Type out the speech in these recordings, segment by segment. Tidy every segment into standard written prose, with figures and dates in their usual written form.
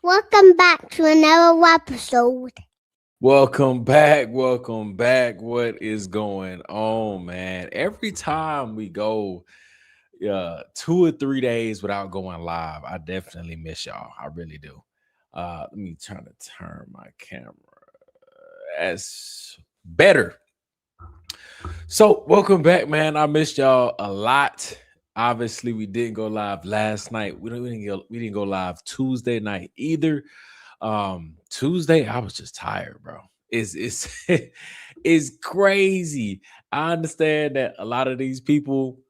Welcome back to another episode. Welcome back. Welcome back. What is going on, man? Every time we go 2 or 3 days without going live, I definitely miss y'all. I really do. Let me try to turn my camera as better. So, welcome back, man. I missed y'all a lot. Obviously, we didn't go live last night. We didn't go live Tuesday night either. Tuesday, I was just tired, bro. It's it's crazy. I understand that a lot of these people,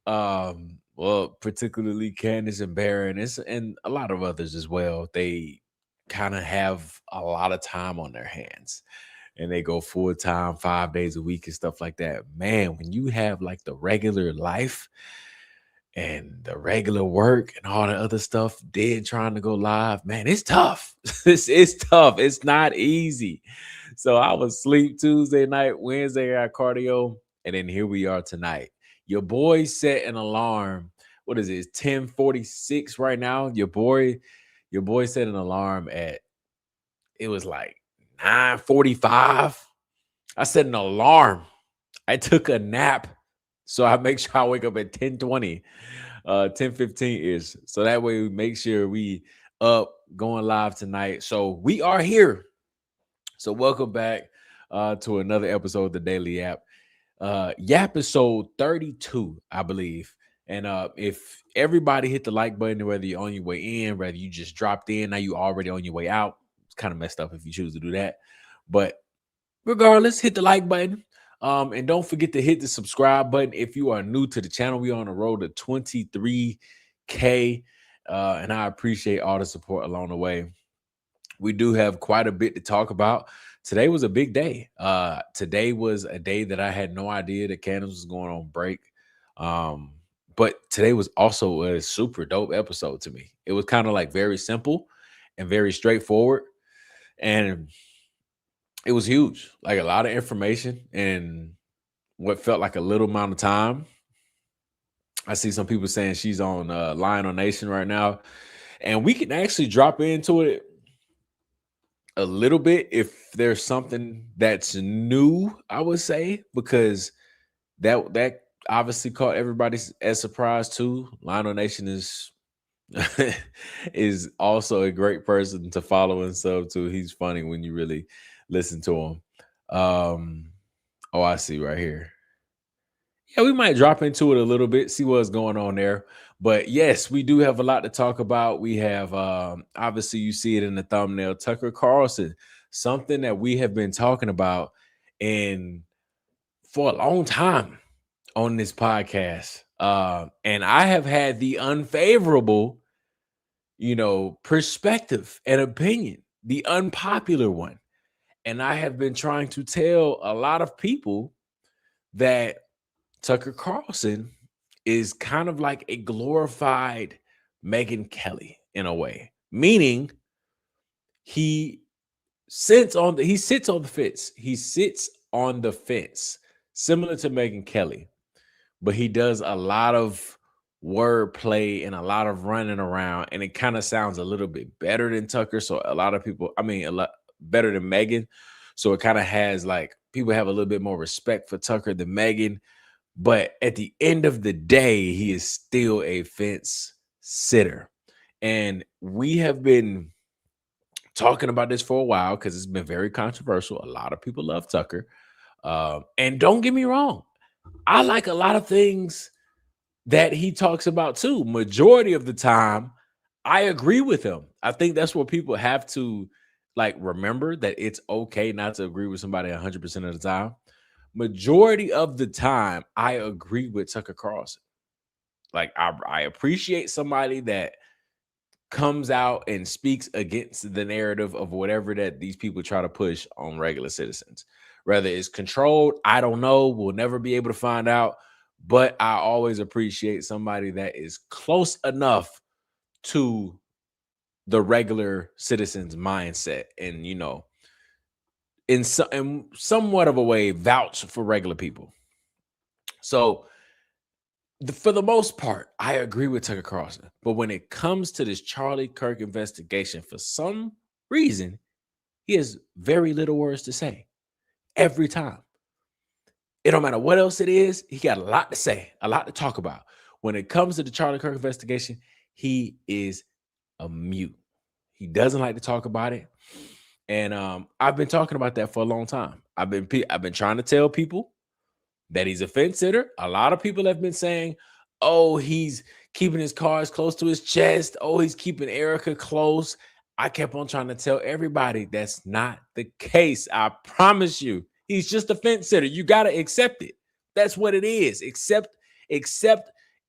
well, particularly Candace and Baron, and a lot of others as well, they kind of have a lot of time on their hands and they go full time 5 days a week and stuff like that. Man, when you have like the regular life and the regular work and all the other stuff, dead trying to go live, man, it's tough. It's tough. It's not easy. So I was asleep Tuesday night, Wednesday I got cardio, and then here we are tonight. Your boy set an alarm. What is it? It's 10:46 right now. Your boy set an alarm at, it was like 9:45. I set an alarm. I took a nap. So I make sure I wake up at 10:20, 10:15 ish. So that way we make sure we up going live tonight. So we are here. So welcome back to another episode of the Daily Yap. Yappisode 32, I believe. And if everybody hit the like button, whether you're on your way in, whether you just dropped in, now you already on your way out. It's kind of messed up if you choose to do that. But regardless, hit the like button. And don't forget to hit the subscribe button if you are new to the channel. We are on the road to 23K. And I appreciate all the support along the way. We do have quite a bit to talk about. Today was a big day. Today was a day that I had no idea that Candace was going on break. But today was also a super dope episode to me. It was kind of like very simple and very straightforward. And it was huge, like a lot of information in what felt like a little amount of time. I see some people saying she's on Lion Nation right now, and we can actually drop into it a little bit if there's something that's new, I would say, because that obviously caught everybody as surprise too. Lion Nation is is also a great person to follow and sub too. He's funny when you really listen to him. Oh, I see right here. Yeah, we might drop into it a little bit, see what's going on there. But yes, we do have a lot to talk about. We have obviously you see it in the thumbnail, Tucker Carlson, something that we have been talking about and for a long time on this podcast. And I have had the unfavorable, perspective and opinion, the unpopular one. And I have been trying to tell a lot of people that Tucker Carlson is kind of like a glorified Megyn Kelly in a way, meaning he sits on the fence. He sits on the fence, similar to Megyn Kelly, but he does a lot of wordplay and a lot of running around, and it kind of sounds a little bit better than Tucker. So a lot of people, a lot better than Megyn. So it kind of has like people have a little bit more respect for Tucker than Megyn. But at the end of the day, he is still a fence sitter. And we have been talking about this for a while because it's been very controversial. A lot of people love Tucker. And don't get me wrong, I like a lot of things that he talks about too. Majority of the time, I agree with him. I think that's what people have to remember, that it's okay not to agree with somebody 100% of the time. Majority of the time, I agree with Tucker Carlson. Like I appreciate somebody that comes out and speaks against the narrative of whatever that these people try to push on regular citizens. Whether it's controlled, I don't know. We'll never be able to find out. But I always appreciate somebody that is close enough to the regular citizen's mindset and, in somewhat of a way, vouch for regular people. So For the most part, I agree with Tucker Carlson. But when it comes to this Charlie Kirk investigation, for some reason, he has very little words to say every time. It don't matter what else it is, he got a lot to say, a lot to talk about. When it comes to the Charlie Kirk investigation, he is a mute. He doesn't like to talk about it. And I've been talking about that for a long time. I've been trying to tell people that he's a fence sitter. A lot of people have been saying, oh, he's keeping his cards close to his chest. Oh, he's keeping Erica close. I kept on trying to tell everybody that's not the case. I promise you, he's just a fence sitter. You got to accept it. That's what it is. Accept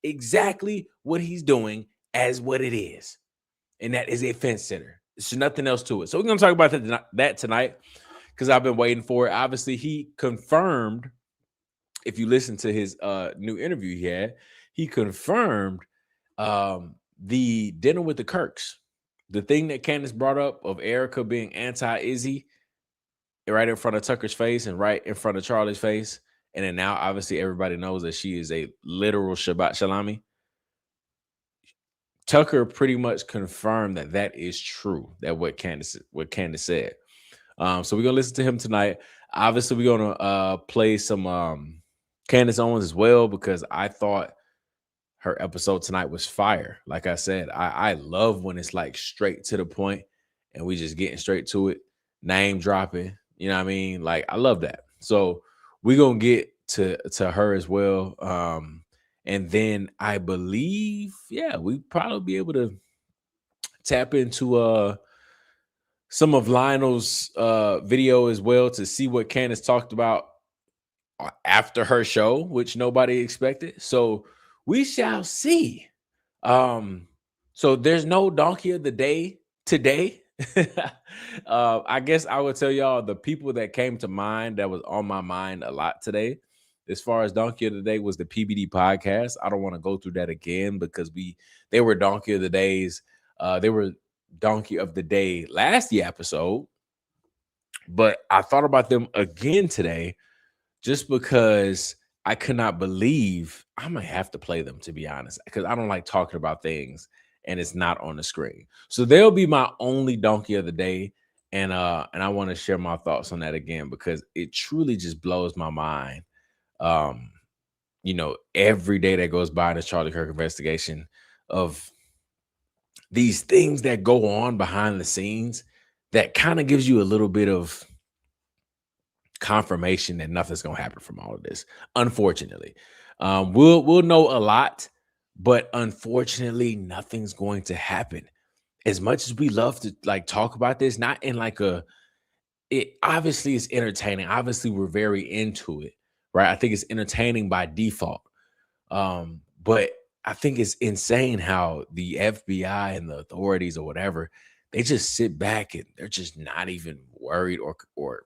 exactly what he's doing as what it is. And that is a fence sitter. There's nothing else to it. So we're going to talk about that tonight because I've been waiting for it. Obviously, he confirmed, if you listen to his new interview he confirmed the dinner with the Kirks. The thing that Candace brought up of Erica being anti-Izzy right in front of Tucker's face and right in front of Charlie's face. And then now, obviously, everybody knows that she is a literal Shabbat Shalami. Tucker pretty much confirmed that that is true, that what Candace said. So we're going to listen to him tonight. Obviously, we're going to play some Candace Owens as well, because I thought her episode tonight was fire. Like I said, I love when it's like straight to the point and we just getting straight to it, name dropping. You know what I mean? Like, I love that. So we're going to get to her as well. And then I believe, we probably be able to tap into some of Lionel's video as well to see what Candace talked about after her show, which nobody expected. So we shall see. So there's no donkey of the day today. I guess I would tell y'all the people that came to mind that was on my mind a lot today, as far as donkey of the day, was the PBD podcast. I don't want to go through that again because they were donkey of the days. They were donkey of the day last episode, but I thought about them again today just because I could not believe. I might have to play them, to be honest, because I don't like talking about things and it's not on the screen. So they'll be my only donkey of the day. And I want to share my thoughts on that again because it truly just blows my mind. Every day that goes by in this Charlie Kirk investigation of these things that go on behind the scenes that kind of gives you a little bit of confirmation that nothing's gonna happen from all of this. Unfortunately, we'll know a lot, but unfortunately, nothing's going to happen. As much as we love to like talk about this, not in like it obviously is entertaining. Obviously, we're very into it, right? I think it's entertaining by default. But I think it's insane how the FBI and the authorities or whatever, they just sit back and they're just not even worried or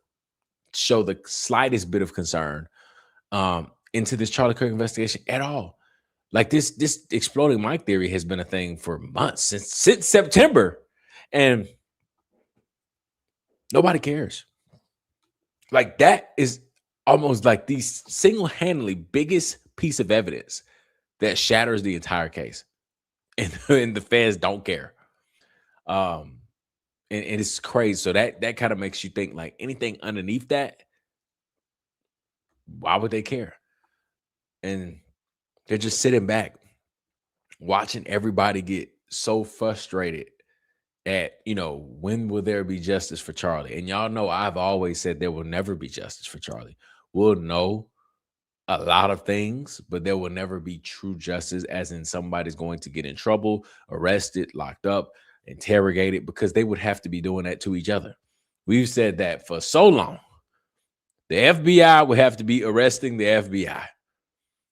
show the slightest bit of concern into this Charlie Kirk investigation at all. Like this exploding mic theory has been a thing for months, since September, and nobody cares. Like, that is almost like the single-handedly biggest piece of evidence that shatters the entire case, and the fans don't care. And it's crazy. So that kind of makes you think, like, anything underneath that, why would they care? And they're just sitting back watching everybody get so frustrated at, when will there be justice for Charlie? And y'all know I've always said there will never be justice for Charlie. We'll know a lot of things, but there will never be true justice, as in somebody's going to get in trouble, arrested, locked up, interrogated, because they would have to be doing that to each other. We've said that for so long. The FBI would have to be arresting the FBI.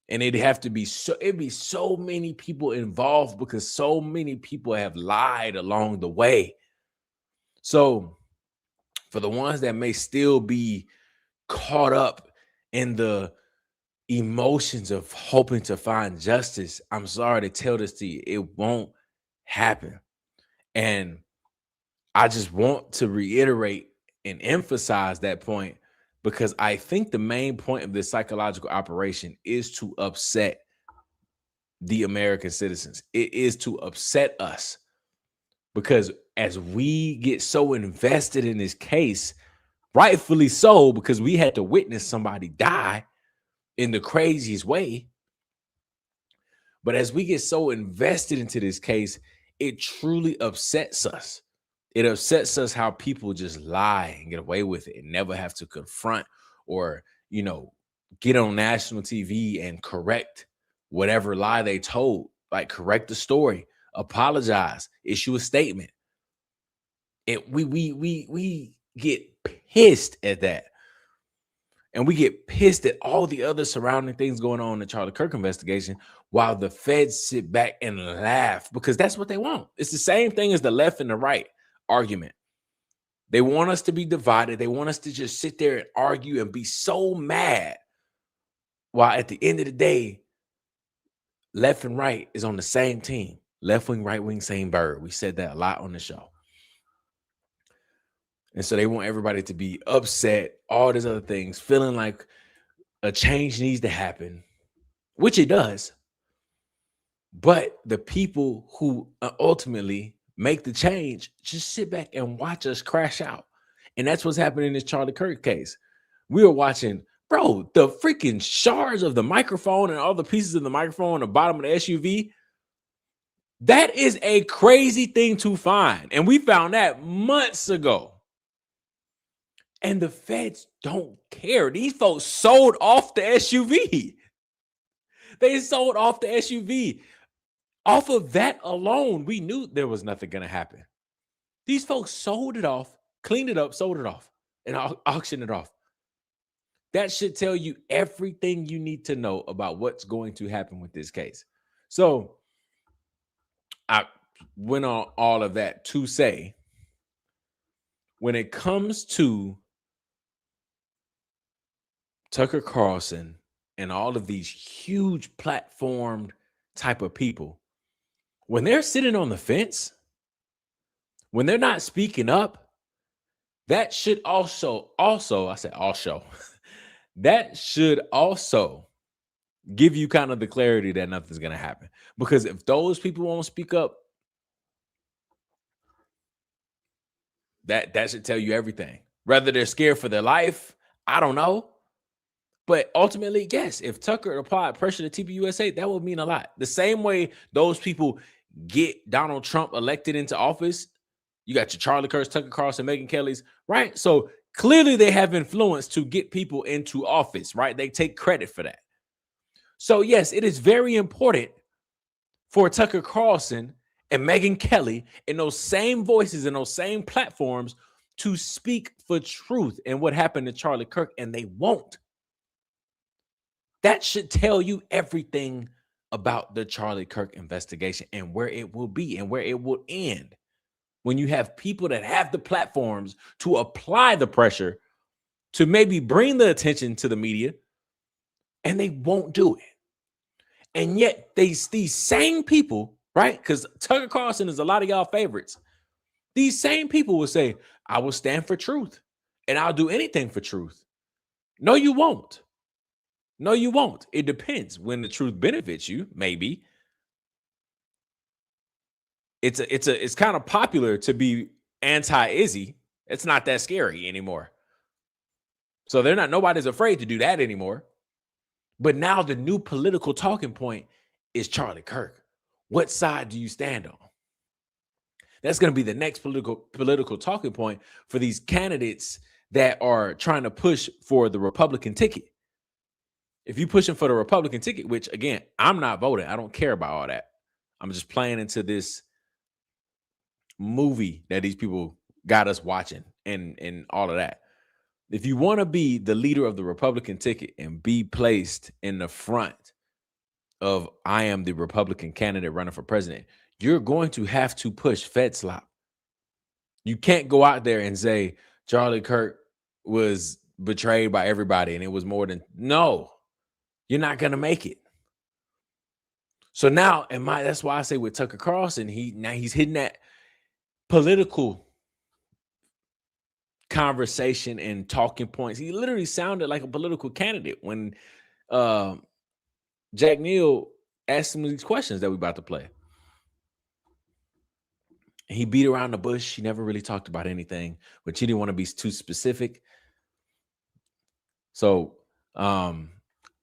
And it'd be so many people involved because so many people have lied along the way. So for the ones that may still be caught up in the emotions of hoping to find justice, I'm sorry to tell this to you, it won't happen. And I just want to reiterate and emphasize that point, because I think the main point of this psychological operation is to upset the American citizens. It is to upset us because as we get so invested in this case, rightfully so, because we had to witness somebody die in the craziest way. But as we get so invested into this case, it truly upsets us. It upsets us how people just lie and get away with it and never have to confront or, get on national TV and correct whatever lie they told, like correct the story, apologize, issue a statement. We get pissed at that. And we get pissed at all the other surrounding things going on in the Charlie Kirk investigation while the feds sit back and laugh because that's what they want. It's the same thing as the left and the right argument. They want us to be divided. They want us to just sit there and argue and be so mad while at the end of the day, left and right is on the same team. Left wing, right wing, same bird. We said that a lot on the show. And so they want everybody to be upset, all these other things, feeling like a change needs to happen, which it does. But the people who ultimately make the change just sit back and watch us crash out. And that's what's happening in this Charlie Kirk case. We were watching, bro, the freaking shards of the microphone and all the pieces of the microphone on the bottom of the SUV. That is a crazy thing to find. And we found that months ago. And the feds don't care. These folks sold off the SUV. They sold off the SUV. Off of that alone, we knew there was nothing going to happen. These folks sold it off, cleaned it up, sold it off, and auctioned it off. That should tell you everything you need to know about what's going to happen with this case. So I went on all of that to say, when it comes to Tucker Carlson and all of these huge platformed type of people, when they're sitting on the fence, when they're not speaking up, that should that should also give you kind of the clarity that nothing's going to happen. Because if those people won't speak up, that should tell you everything. Whether they're scared for their life, I don't know. But ultimately, yes, if Tucker applied pressure to TPUSA, that would mean a lot. The same way those people get Donald Trump elected into office, you got your Charlie Kirk, Tucker Carlson, Megyn Kelly's, right? So clearly they have influence to get people into office, right? They take credit for that. So yes, it is very important for Tucker Carlson and Megyn Kelly and those same voices and those same platforms to speak for truth and what happened to Charlie Kirk, and they won't. That should tell you everything about the Charlie Kirk investigation and where it will be and where it will end. When you have people that have the platforms to apply the pressure to maybe bring the attention to the media, and they won't do it. And yet these same people, right? Because Tucker Carlson is a lot of y'all favorites. These same people will say, I will stand for truth and I'll do anything for truth. No, you won't. No, you won't. It depends. When the truth benefits you, maybe. It's kind of popular to be anti-Izzy. It's not that scary anymore. So nobody's afraid to do that anymore. But now the new political talking point is Charlie Kirk. What side do you stand on? That's going to be the next political talking point for these candidates that are trying to push for the Republican ticket. If you're pushing for the Republican ticket, which again, I'm not voting. I don't care about all that. I'm just playing into this movie that these people got us watching and all of that. If you want to be the leader of the Republican ticket and be placed in the front of I am the Republican candidate running for president, you're going to have to push Fed slop. You can't go out there and say Charlie Kirk was betrayed by everybody and it was more than no. You're not going to make it. So now, that's why I say with Tucker Carlson, he's hitting that political conversation and talking points. He literally sounded like a political candidate when Jack Neal asked him these questions that we about to play. He beat around the bush. He never really talked about anything, but he didn't want to be too specific. So,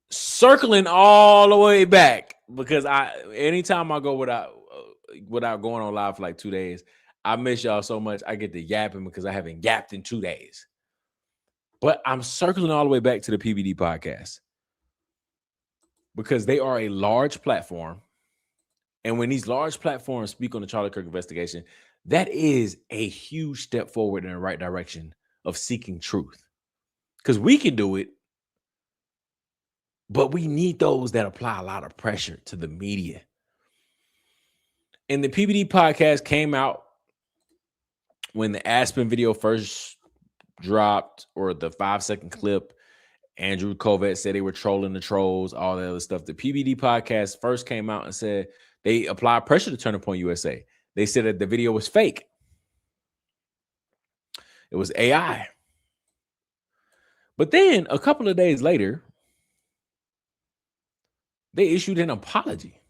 circling all the way back, because anytime I go without going on live for like 2 days, I miss y'all so much. I get to yapping because I haven't yapped in 2 days. But I'm circling all the way back to the PBD podcast because they are a large platform. And when these large platforms speak on the Charlie Kirk investigation, that is a huge step forward in the right direction of seeking truth. Because we can do it, but we need those that apply a lot of pressure to the media. And the PBD podcast came out when the Aspen video first dropped, or the 5-second clip. Andrew Covett said they were trolling the trolls, all that other stuff. The PBD podcast first came out and said they applied pressure to Turning Point USA. They said that the video was fake. It was AI. But then a couple of days later, they issued an apology.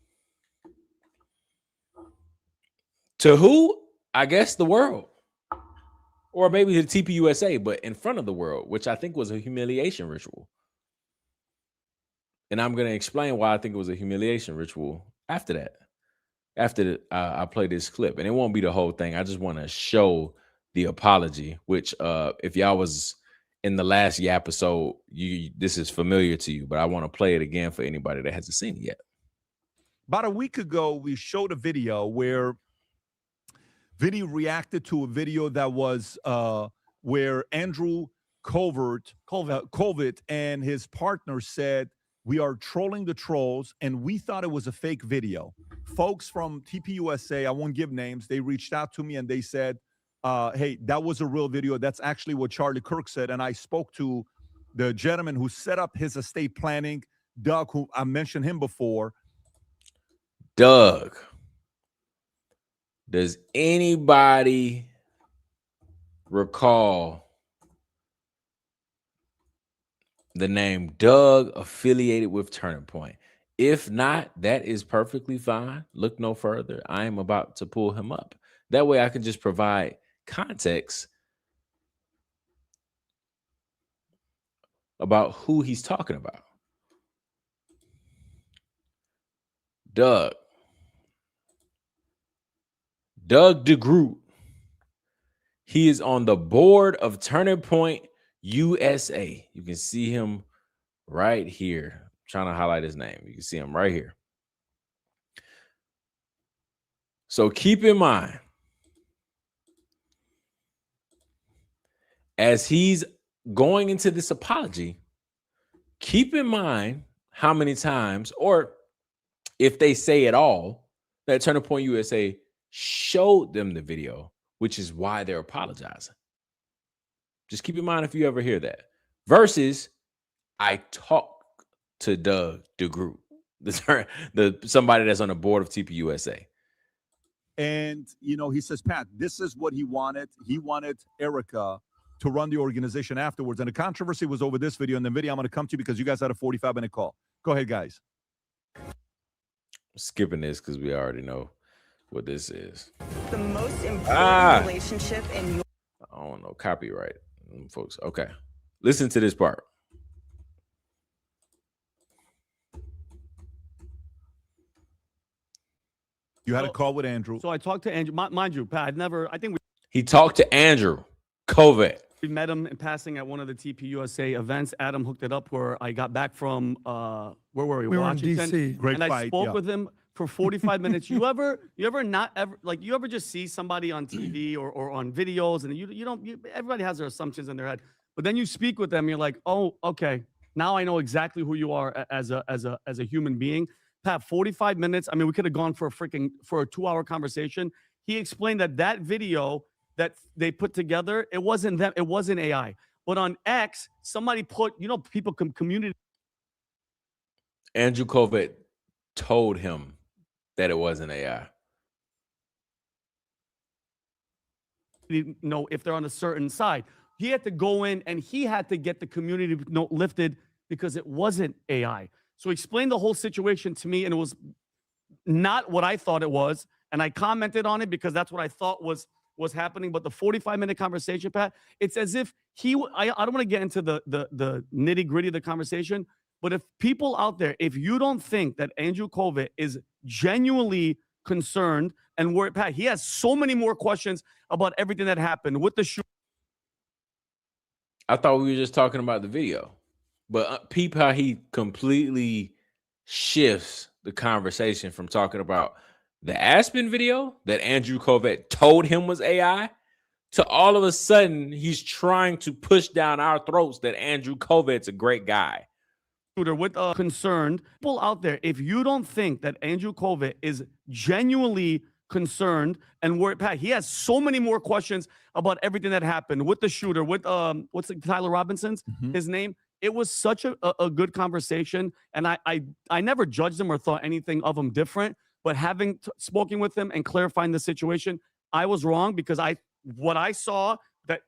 To who? I guess the world. Or maybe the TPUSA, but in front of the world, which I think was a humiliation ritual. And I'm going to explain why I think it was a humiliation ritual after that. After I play this clip. And it won't be the whole thing. I just want to show the apology, which if y'all was in the last Yappisode, this is familiar to you, but I want to play it again for anybody that hasn't seen it yet. About a week ago, we showed a video where Vinny reacted to a video that was where Andrew Covett and his partner said, "We are trolling the trolls," and we thought it was a fake video. Folks from TPUSA, I won't give names, they reached out to me and they said, hey, that was a real video. That's actually what Charlie Kirk said. And I spoke to the gentleman who set up his estate planning, Doug, who I mentioned him before. Doug. Does anybody recall the name Doug affiliated with Turning Point? If not, that is perfectly fine. Look no further. I am about to pull him up. That way I can just provide context about who he's talking about. Doug DeGroot. He is on the board of Turning Point USA. You can see him right here. I'm trying to highlight his name. You can see him right here. So keep in mind, as he's going into this apology, keep in mind how many times, or if they say at all, that Turning Point USA showed them the video, which is why they're apologizing. Just keep in mind if you ever hear that. Versus, I talked to Doug DeGroot, somebody that's on the board of TPUSA. And, you know, he says, Pat, this is what he wanted. He wanted Erica to run the organization afterwards. And the controversy was over this video. And the video I'm going to come to because you guys had a 45-minute call. Go ahead, guys. Skipping this because we already know what this is. The most important relationship in your... I don't know. Copyright, folks. Okay. Listen to this part. You had a call with Andrew. So I talked to Andrew. Mind you, Pat, He talked to Andrew Covett. We met him in passing at one of the TPUSA events. Adam hooked it up where I got back from, where were we? We were in Washington. DC. Great and I fight, spoke yeah. with him for 45 minutes. You ever just see somebody on TV or on videos and everybody has their assumptions in their head, but then you speak with them, you're like, oh, okay, now I know exactly who you are as a human being. Pat, 45 minutes. I mean, we could have gone for a 2-hour conversation. He explained that video that they put together, it wasn't them, it wasn't AI. But on X, somebody put, people community. Andrew Covett told him that it wasn't AI. If they're on a certain side. He had to go in and he had to get the community note lifted because it wasn't AI. So he explained the whole situation to me, and it was not what I thought it was. And I commented on it because that's what I thought was happening. But the 45-minute conversation, Pat, it's as if I don't want to get into the nitty gritty of the conversation, but if people out there, if you don't think that Andrew Kovic is genuinely concerned and worried, Pat, he has so many more questions about everything that happened with the shoot. I thought we were just talking about the video, but peep how he completely shifts the conversation from talking about the Aspen video that Andrew Kovic told him was AI to all of a sudden he's trying to push down our throats that Andrew Kovic's a great guy. With concerned people out there, if you don't think that Andrew Kovic is genuinely concerned and worried, Pat, he has so many more questions about everything that happened with the shooter, with what's it, Tyler Robinson's his name. It was such a good conversation, and I never judged him or thought anything of him different. But having spoken with him and clarifying the situation, I was wrong because what I saw that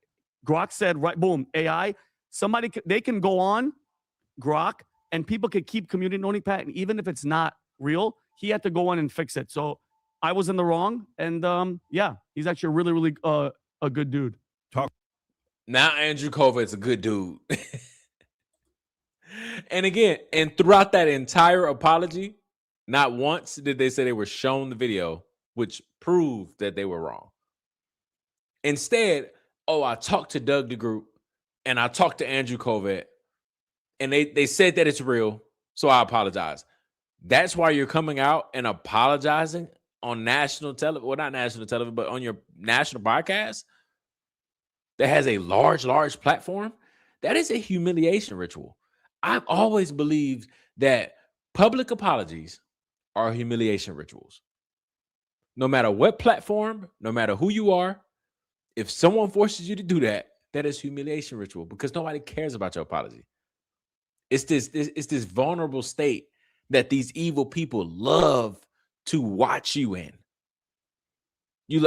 Grok said, right, boom, AI. They can go on Grok and people could keep communicating, Pat, and even if it's not real, he had to go on and fix it. So I was in the wrong, and yeah, he's actually a really, really a good dude. Now Andrew Kovic's a good dude. And again, and throughout that entire apology, not once did they say they were shown the video, which proved that they were wrong. Instead, I talked to Doug DeGroot and I talked to Andrew Kovic, and they said that it's real, so I apologize. That's why you're coming out and apologizing on national television, well, not national television, but on your national podcast that has a large platform. That is a humiliation ritual. I've always believed that public apologies are humiliation rituals. No matter what platform, no matter who you are, if someone forces you to do that, that is humiliation ritual because nobody cares about your apology. It's this vulnerable state that these evil people love to watch you in.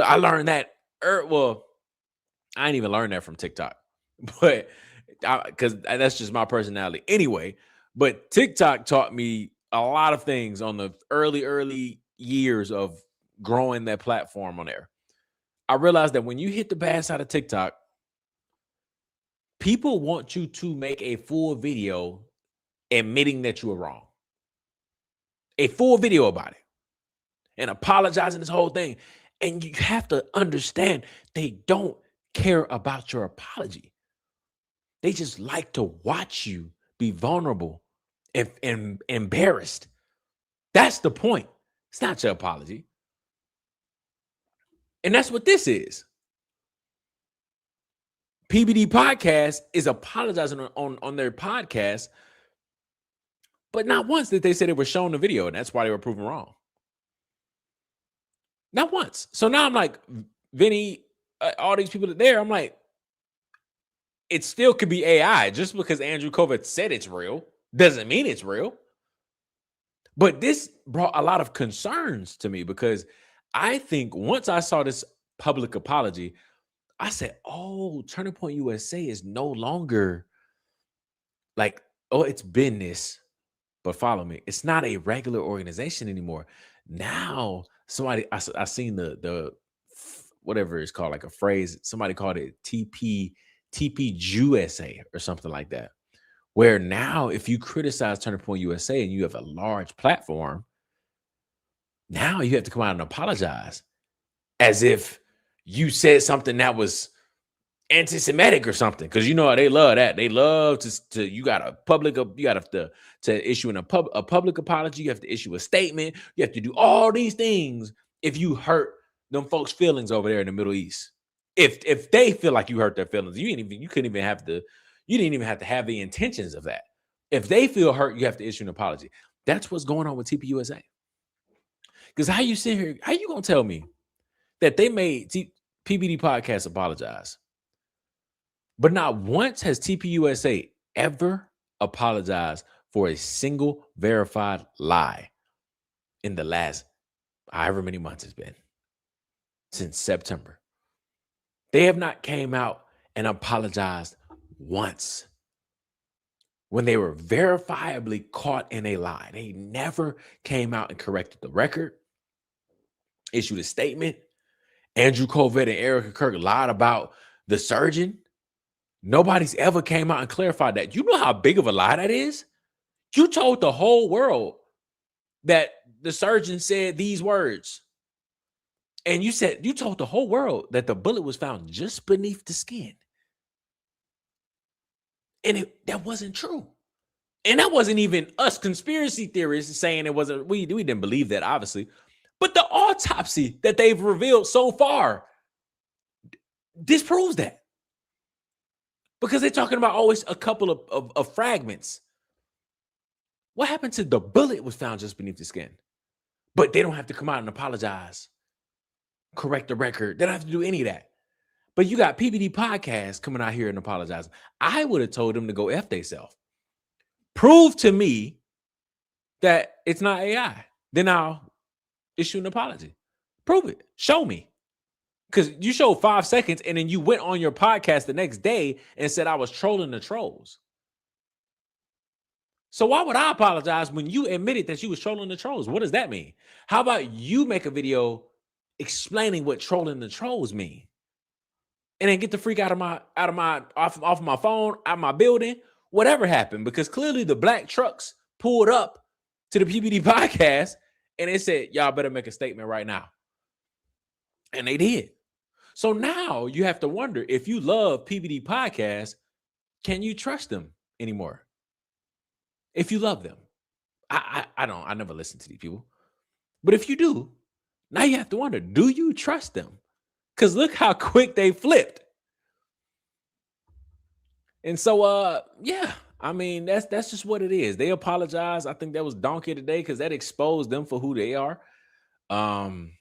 I learned that. Well, I ain't even learned that from TikTok, but because that's just my personality anyway. But TikTok taught me a lot of things on the early years of growing that platform on there. I realized that when you hit the bad side of TikTok, people want you to make a full video admitting that you were wrong. A full video about it and apologizing this whole thing. And you have to understand they don't care about your apology. They just like to watch you be vulnerable and embarrassed. That's the point. It's not your apology. And that's what this is. PBD Podcast is apologizing on their podcast, but not once did they say they were showing the video, and that's why they were proven wrong. Not once. So now I'm like, Vinny, all these people there, I'm like, it still could be AI. Just because Andrew Kovic said it's real doesn't mean it's real. But this brought a lot of concerns to me because I think once I saw this public apology, I said, Turning Point USA is no longer like, it's business, but follow me. It's not a regular organization anymore. Now, somebody, I seen the whatever it's called, like a phrase, somebody called it TPUSA or something like that. Where now, if you criticize Turning Point USA and you have a large platform, now you have to come out and apologize as if you said something that was anti-Semitic or something. Because you know they love that. They love to you got to issue a public apology. You have to issue a statement. You have to do all these things if you hurt them folks' feelings over there in the Middle East. If they feel like you hurt their feelings, you didn't even have to have the intentions of that. If they feel hurt, you have to issue an apology. That's what's going on with TPUSA. Because how you sit here, how you gonna tell me that they made PBD Podcast apologize, but not once has TPUSA ever apologized for a single verified lie in the last however many months it's been since September? They have not came out and apologized once. when they were verifiably caught in a lie. They never came out and corrected the record, issued a statement. Andrew Colvett and Erica Kirk lied about the surgeon. Nobody's ever came out and clarified that. You know how big of a lie that is? You told the whole world that the surgeon said these words. And you told the whole world that the bullet was found just beneath the skin. And that wasn't true. And that wasn't even us conspiracy theorists saying it wasn't. We didn't believe that, obviously. But the autopsy that they've revealed so far disproves that. Because they're talking about always a couple of fragments. What happened to the bullet was found just beneath the skin? But they don't have to come out and apologize, correct the record. They don't have to do any of that. But you got PBD Podcast coming out here and apologizing. I would have told them to go F theyself. Prove to me that it's not AI. Then I'll issue an apology. Prove it. Show me. Because you showed 5 seconds and then you went on your podcast the next day and said I was trolling the trolls. So why would I apologize when you admitted that you was trolling the trolls? What does that mean? How about you make a video explaining what trolling the trolls mean? And then get the freak off of my phone, out of my building, whatever happened. Because clearly the black trucks pulled up to the PBD Podcast and they said, y'all better make a statement right now. And they did. So now you have to wonder, if you love PBD Podcast, can you trust them anymore? If you love them. I never listen to these people. But if you do, now you have to wonder, do you trust them? Because look how quick they flipped. And so, yeah, I mean, that's just what it is. They apologize. I think that was donkey today because that exposed them for who they are. And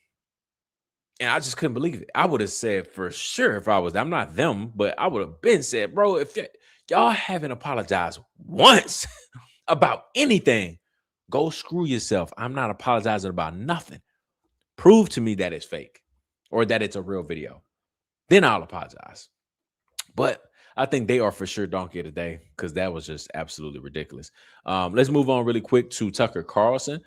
I just couldn't believe it. I would have said for sure if I was, I'm not them, but I would have been said, bro, if y'all haven't apologized once about anything, go screw yourself. I'm not apologizing about nothing. Prove to me that it's fake or that it's a real video. Then I'll apologize. But I think they are for sure donkey today because that was just absolutely ridiculous. Let's move on really quick to Tucker Carlson.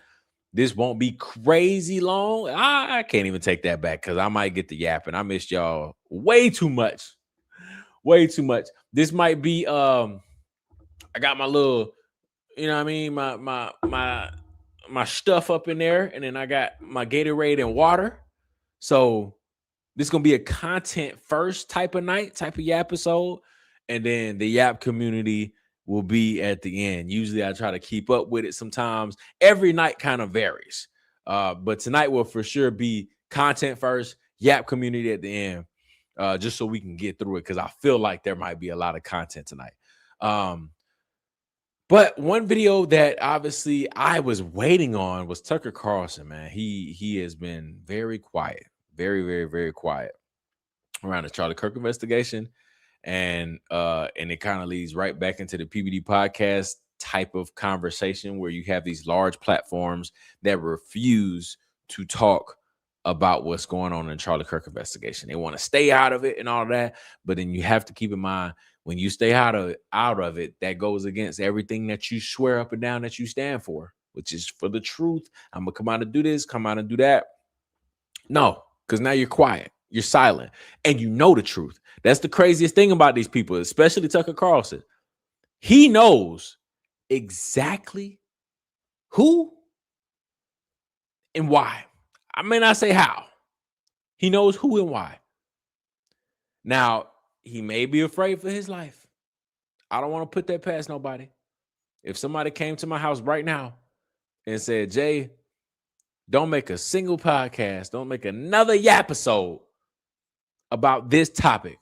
This won't be crazy long. I can't even take that back because I might get the yapping. I missed y'all way too much. Way too much. This might be I got my little, you know what I mean, my stuff up in there, and then I got my Gatorade and water. So this is gonna be a content first type of night, type of Yappisode, and then the Yap community will be at the end. Usually I try to keep up with it. Sometimes every night kind of varies. But tonight will for sure be content first, Yap community at the end, just so we can get through it because I feel like there might be a lot of content tonight. But one video that obviously I was waiting on was Tucker Carlson, man. He has been very quiet, very, very, very quiet around the Charlie Kirk investigation. And it kind of leads right back into the PBD Podcast type of conversation where you have these large platforms that refuse to talk about what's going on in the Charlie Kirk investigation. They want to stay out of it and all of that. But then you have to keep in mind, when you stay out of it, that goes against everything that you swear up and down that you stand for, which is for the truth. I'm going to come out and do this, come out and do that. No, because now you're quiet. You're silent. And you know the truth. That's the craziest thing about these people, especially Tucker Carlson. He knows exactly who and why. I may not say how. He knows who and why. Now, he may be afraid for his life. I don't want to put that past nobody. If somebody came to my house right now and said, Jay, don't make a single podcast, don't make another Yappisode about this topic,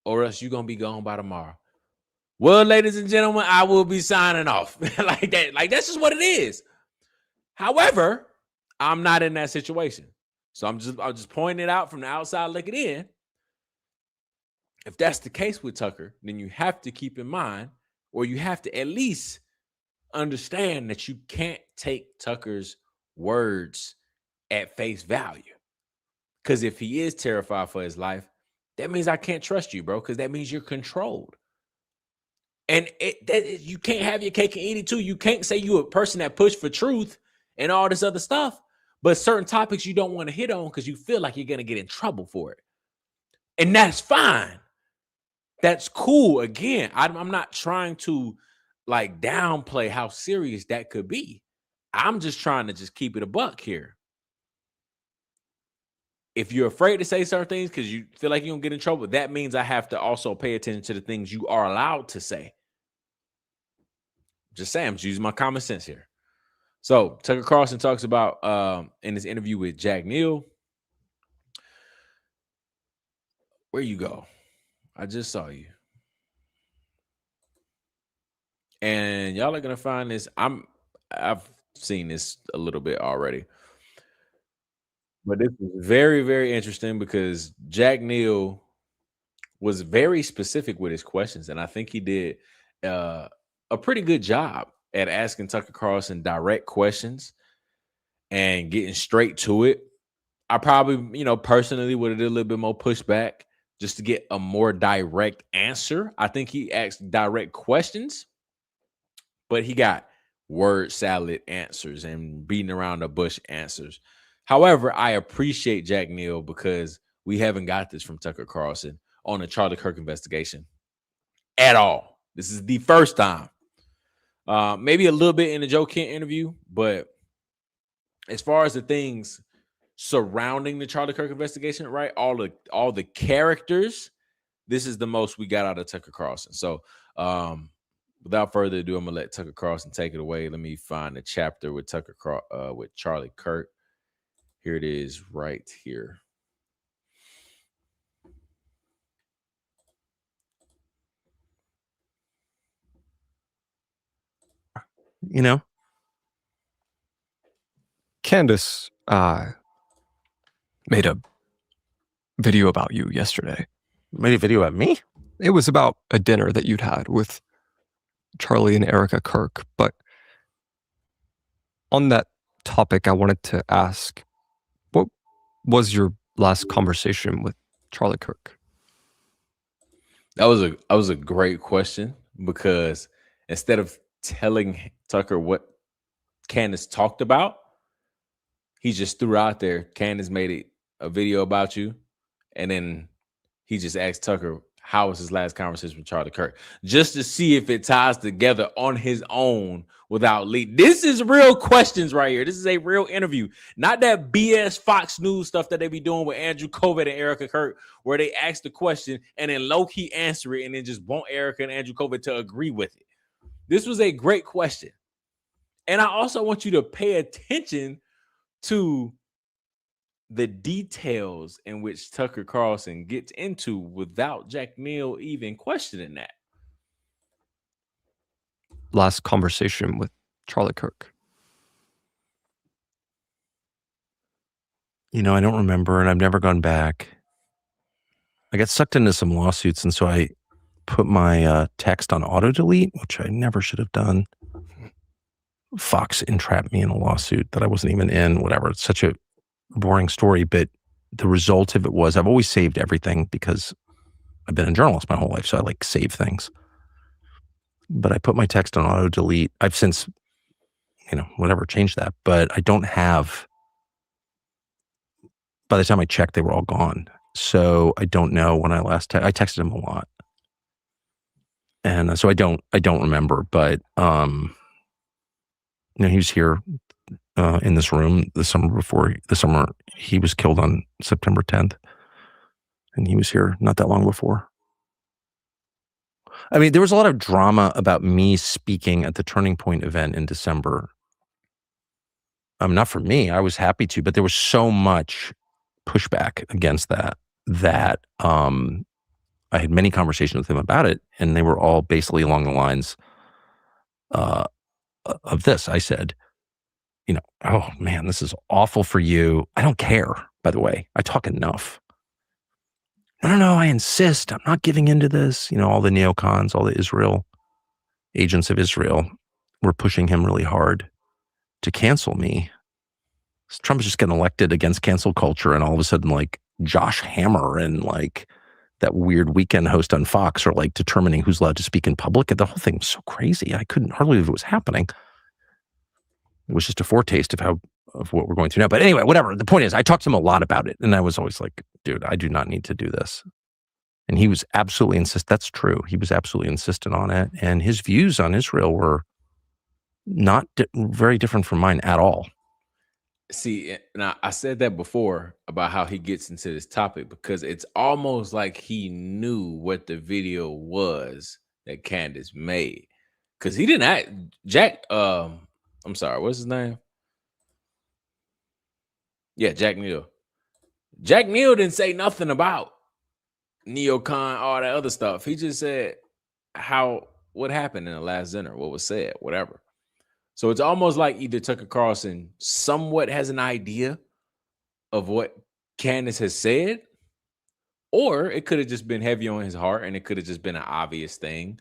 or else you're going to be gone by tomorrow. Well, ladies and gentlemen, I will be signing off like that. Like, that's just what it is. However, I'm not in that situation. So I'm just pointing it out from the outside looking in. If that's the case with Tucker, then you have to keep in mind, or you have to at least understand that you can't take Tucker's words at face value. Because if he is terrified for his life, that means I can't trust you, bro, because that means you're controlled. And you can't have your cake and eat it too. You can't say you a person that push for truth and all this other stuff, but certain topics you don't want to hit on because you feel like you're going to get in trouble for it. And that's fine. That's cool. Again, I'm not trying to like downplay how serious that could be. I'm just trying to just keep it a buck here. If you're afraid to say certain things because you feel like you're going to get in trouble, that means I have to also pay attention to the things you are allowed to say. Just saying, I'm just using my common sense here. So Tucker Carlson talks about in his interview with Jack Neal. Where you go? I just saw you. And y'all are going to find this. I've seen this a little bit already. But this is very, very interesting because Jack Neal was very specific with his questions. And I think he did a pretty good job at asking Tucker Carlson direct questions and getting straight to it. I probably, personally would have did a little bit more pushback just to get a more direct answer. I think he asked direct questions, but he got word salad answers and beating around the bush answers. However, I appreciate Jack Neal because we haven't got this from Tucker Carlson on the Charlie Kirk investigation at all. This is the first time. Maybe a little bit in the Joe Kent interview, but as far as the things surrounding the Charlie Kirk investigation, right? All the characters, this is the most we got out of Tucker Carlson. So without further ado, I'm gonna let Tucker Carlson take it away. Let me find the chapter with with Charlie Kirk. Here it is right here. Candace made a video about you yesterday. Made a video about me? It was about a dinner that you'd had with Charlie and Erica Kirk. But on that topic, I wanted to ask, what was your last conversation with Charlie Kirk? That was a great question because instead of telling Tucker what Candace talked about, he just threw out there, Candace made a video about you. And then he just asked Tucker, how was his last conversation with Charlie Kirk? Just to see if it ties together on his own without lead. This is real questions right here. This is a real interview. Not that BS Fox News stuff that they be doing with Andrew Kovac and Erica Kirk, where they ask the question and then low-key answer it and then just want Erica and Andrew Kovac to agree with it. This was a great question. And I also want you to pay attention to the details in which Tucker Carlson gets into without Jack Neal even questioning that. Last conversation with Charlie Kirk. I don't remember, and I've never gone back. I got sucked into some lawsuits, and so I put my text on auto delete, which I never should have done. Fox entrapped me in a lawsuit that I wasn't even in, whatever. It's such a boring story, but the result of it was I've always saved everything because I've been a journalist my whole life, so I save things. But I put my text on auto delete. I've since, changed that, but I don't have, by the time I checked, they were all gone. So I don't know when I last, I texted him a lot. And so I don't remember, but, he was here in this room the summer he was killed on September 10th. And he was here not that long before. I mean, there was a lot of drama about me speaking at the Turning Point event in December. Not for me, I was happy to, but there was so much pushback against that I had many conversations with him about it, and they were all basically along the lines of this. I said, oh man, this is awful for you. I don't care, by the way. I talk enough. No, I insist. I'm not giving into this. All the neocons, all the agents of Israel were pushing him really hard to cancel me. Trump is just getting elected against cancel culture, and all of a sudden, Josh Hammer and that weird weekend host on Fox are like determining who's allowed to speak in public. And the whole thing was so crazy. I couldn't hardly believe it was happening. It was just a foretaste of what we're going through now. But anyway, whatever. The point is, I talked to him a lot about it. And I was always like, dude, I do not need to do this. And he was absolutely insistent. That's true. He was absolutely insistent on it. And his views on Israel were not very different from mine at all. See, and I said that before about how he gets into this topic because it's almost like he knew what the video was that Candace made. Because he didn't act Jack, I'm sorry, what's his name? Yeah, Jack Neal. Jack Neal didn't say nothing about neocon, all that other stuff. He just said what happened in the last dinner, what was said, whatever. So it's almost like either Tucker Carlson somewhat has an idea of what Candace has said, or it could have just been heavy on his heart and it could have just been an obvious thing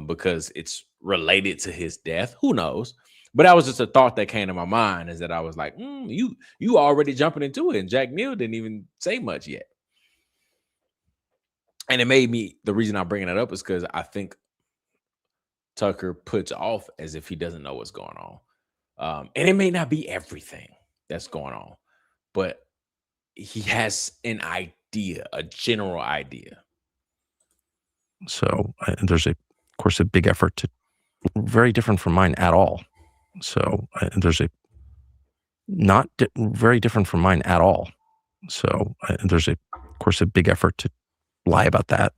because it's related to his death. Who knows? But that was just a thought that came to my mind, is that I was like, you already jumping into it. And Jack Neal didn't even say much yet. And it made me, the reason I'm bringing it up is because I think Tucker puts off as if he doesn't know what's going on. And it may not be everything that's going on, but he has an idea, a general idea. So there's, of course, a big effort to, very different from mine at all. So there's not very different from mine at all. So there's, of course, a big effort to lie about that.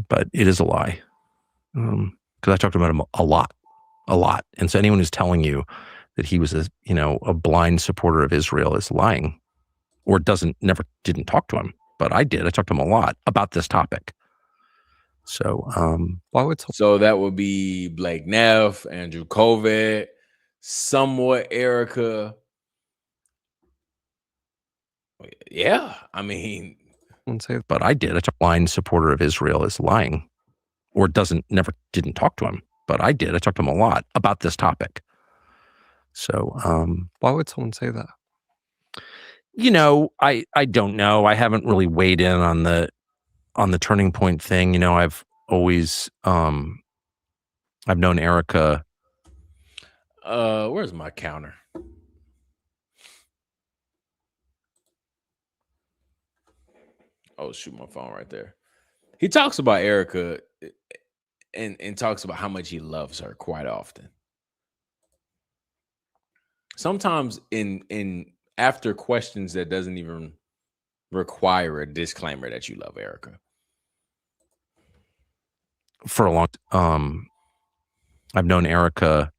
But it is a lie. Because I talked about him a lot. And so anyone who's telling you that he was a blind supporter of Israel is lying, or didn't talk to him. But I did. I talked to him a lot about this topic. So so that would be Blake Neff, Andrew Kovac, somewhat Erica. Yeah, I mean, but I did. A blind supporter of Israel is lying, or didn't talk to him. But I did. I talked to him a lot about this topic. So why would someone say that? I don't know. I haven't really weighed in on the Turning Point thing. I've always I've known Erica. Where's my counter? Oh, shoot, my phone right there. He talks about Erica and talks about how much he loves her quite often. Sometimes in after questions that doesn't even require a disclaimer that you love Erica. For a long I've known Erica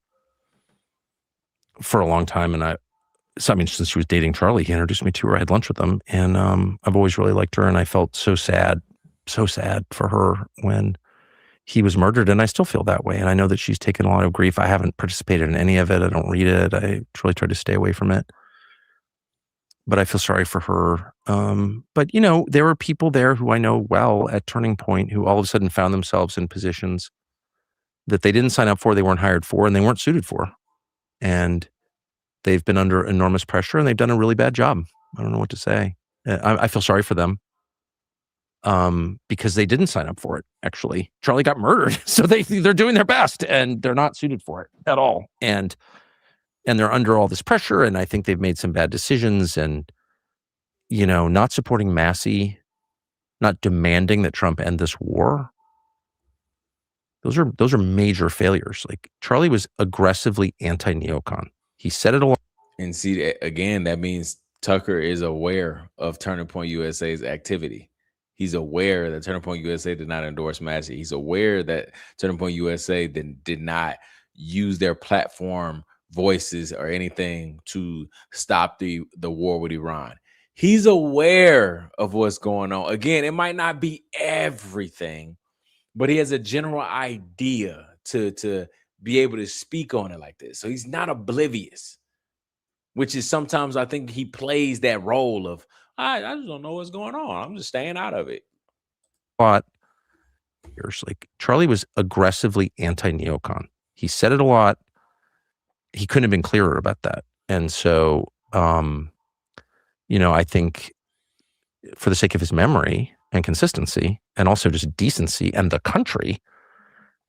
for a long time, and since she was dating Charlie, he introduced me to her. I had lunch with them, and I've always really liked her, and I felt so sad for her when he was murdered, and I still feel that way. And I know that she's taken a lot of grief. I haven't participated in any of it. I don't read it. I really try to stay away from it. But I feel sorry for her. But there were people there who I know well at Turning Point who all of a sudden found themselves in positions that they didn't sign up for, they weren't hired for, and they weren't suited for. And they've been under enormous pressure, and they've done a really bad job. I don't know what to say. I feel sorry for them because they didn't sign up for it, actually. Charlie got murdered, so they're doing their best, and they're not suited for it at all. And they're under all this pressure, and I think they've made some bad decisions, and, not supporting Massey, not demanding that Trump end this war. Those are major failures. Like, Charlie was aggressively anti-neocon. He said it a lot. And see, again, that means Tucker is aware of Turning Point USA's activity. He's aware that Turning Point USA did not endorse Massey. He's aware that Turning Point USA did not use their platform voices or anything to stop the war with Iran. He's aware of what's going on. Again, it might not be everything, but he has a general idea to be able to speak on it like this. So he's not oblivious, which is sometimes I think he plays that role of, I just don't know what's going on. I'm just staying out of it. But like, Charlie was aggressively anti-neocon. He said it a lot. He couldn't have been clearer about that. And so, I think for the sake of his memory and consistency, and also just decency and the country,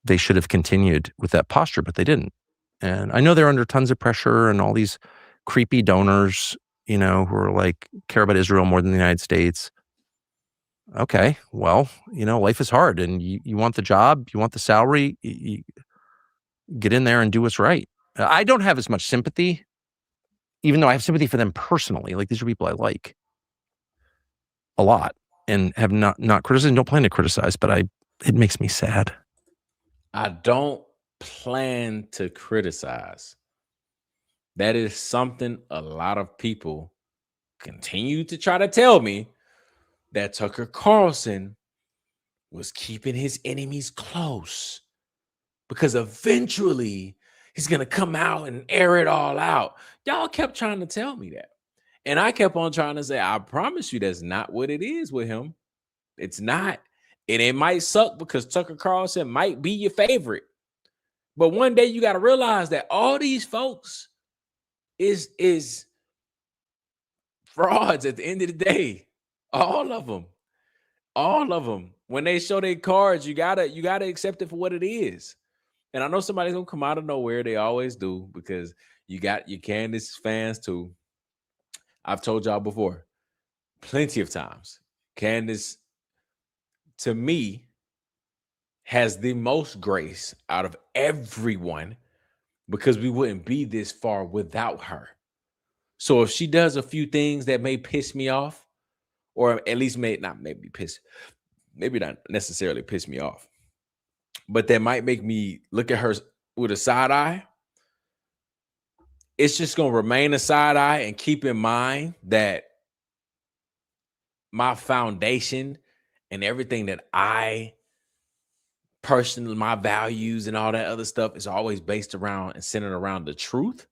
they should have continued with that posture, but they didn't. And I know they're under tons of pressure and all these creepy donors, who are like care about Israel more than the United States. Okay, well, life is hard, and you want the job, you want the salary, you get in there and do what's right. I don't have as much sympathy, even though I have sympathy for them personally. Like, these are people I like a lot and have not criticized, don't plan to criticize, but it makes me sad. I don't plan to criticize. That is something a lot of people continue to try to tell me, that Tucker Carlson was keeping his enemies close because eventually he's going to come out and air it all out. Y'all kept trying to tell me that. And I kept on trying to say, I promise you that's not what it is with him. It's not. And it might suck because Tucker Carlson might be your favorite. But one day you got to realize that all these folks is frauds at the end of the day. All of them. When they show their cards, you gotta accept it for what it is. And I know somebody's gonna come out of nowhere. They always do, because you got your Candace fans too. I've told y'all before, plenty of times, Candace, to me, has the most grace out of everyone, because we wouldn't be this far without her. So if she does a few things that may piss me off, or at least maybe not necessarily piss me off, but that might make me look at her with a side eye, it's just going to remain a side eye. And keep in mind that my foundation and everything that I personally, my values and all that other stuff, is always based around and centered around the truth.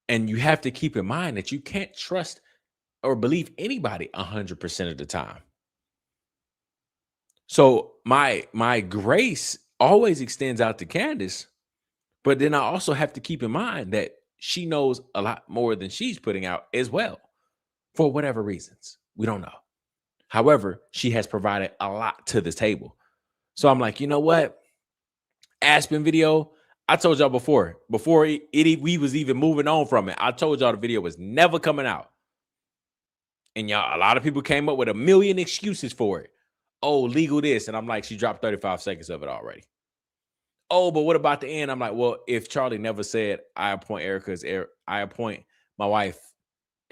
And you have to keep in mind that you can't trust or believe anybody 100% of the time. So my grace always extends out to Candace, but then I also have to keep in mind that she knows a lot more than she's putting out as well, for whatever reasons. We don't know. However, she has provided a lot to the table. So I'm like, you know what? Aspen video, I told y'all before we was even moving on from it, I told y'all the video was never coming out. And y'all, a lot of people came up with a million excuses for it. Oh, legal this. And I'm like, she dropped 35 seconds of it already. Oh, but what about the end? I'm like, well, if Charlie never said, I appoint I appoint my wife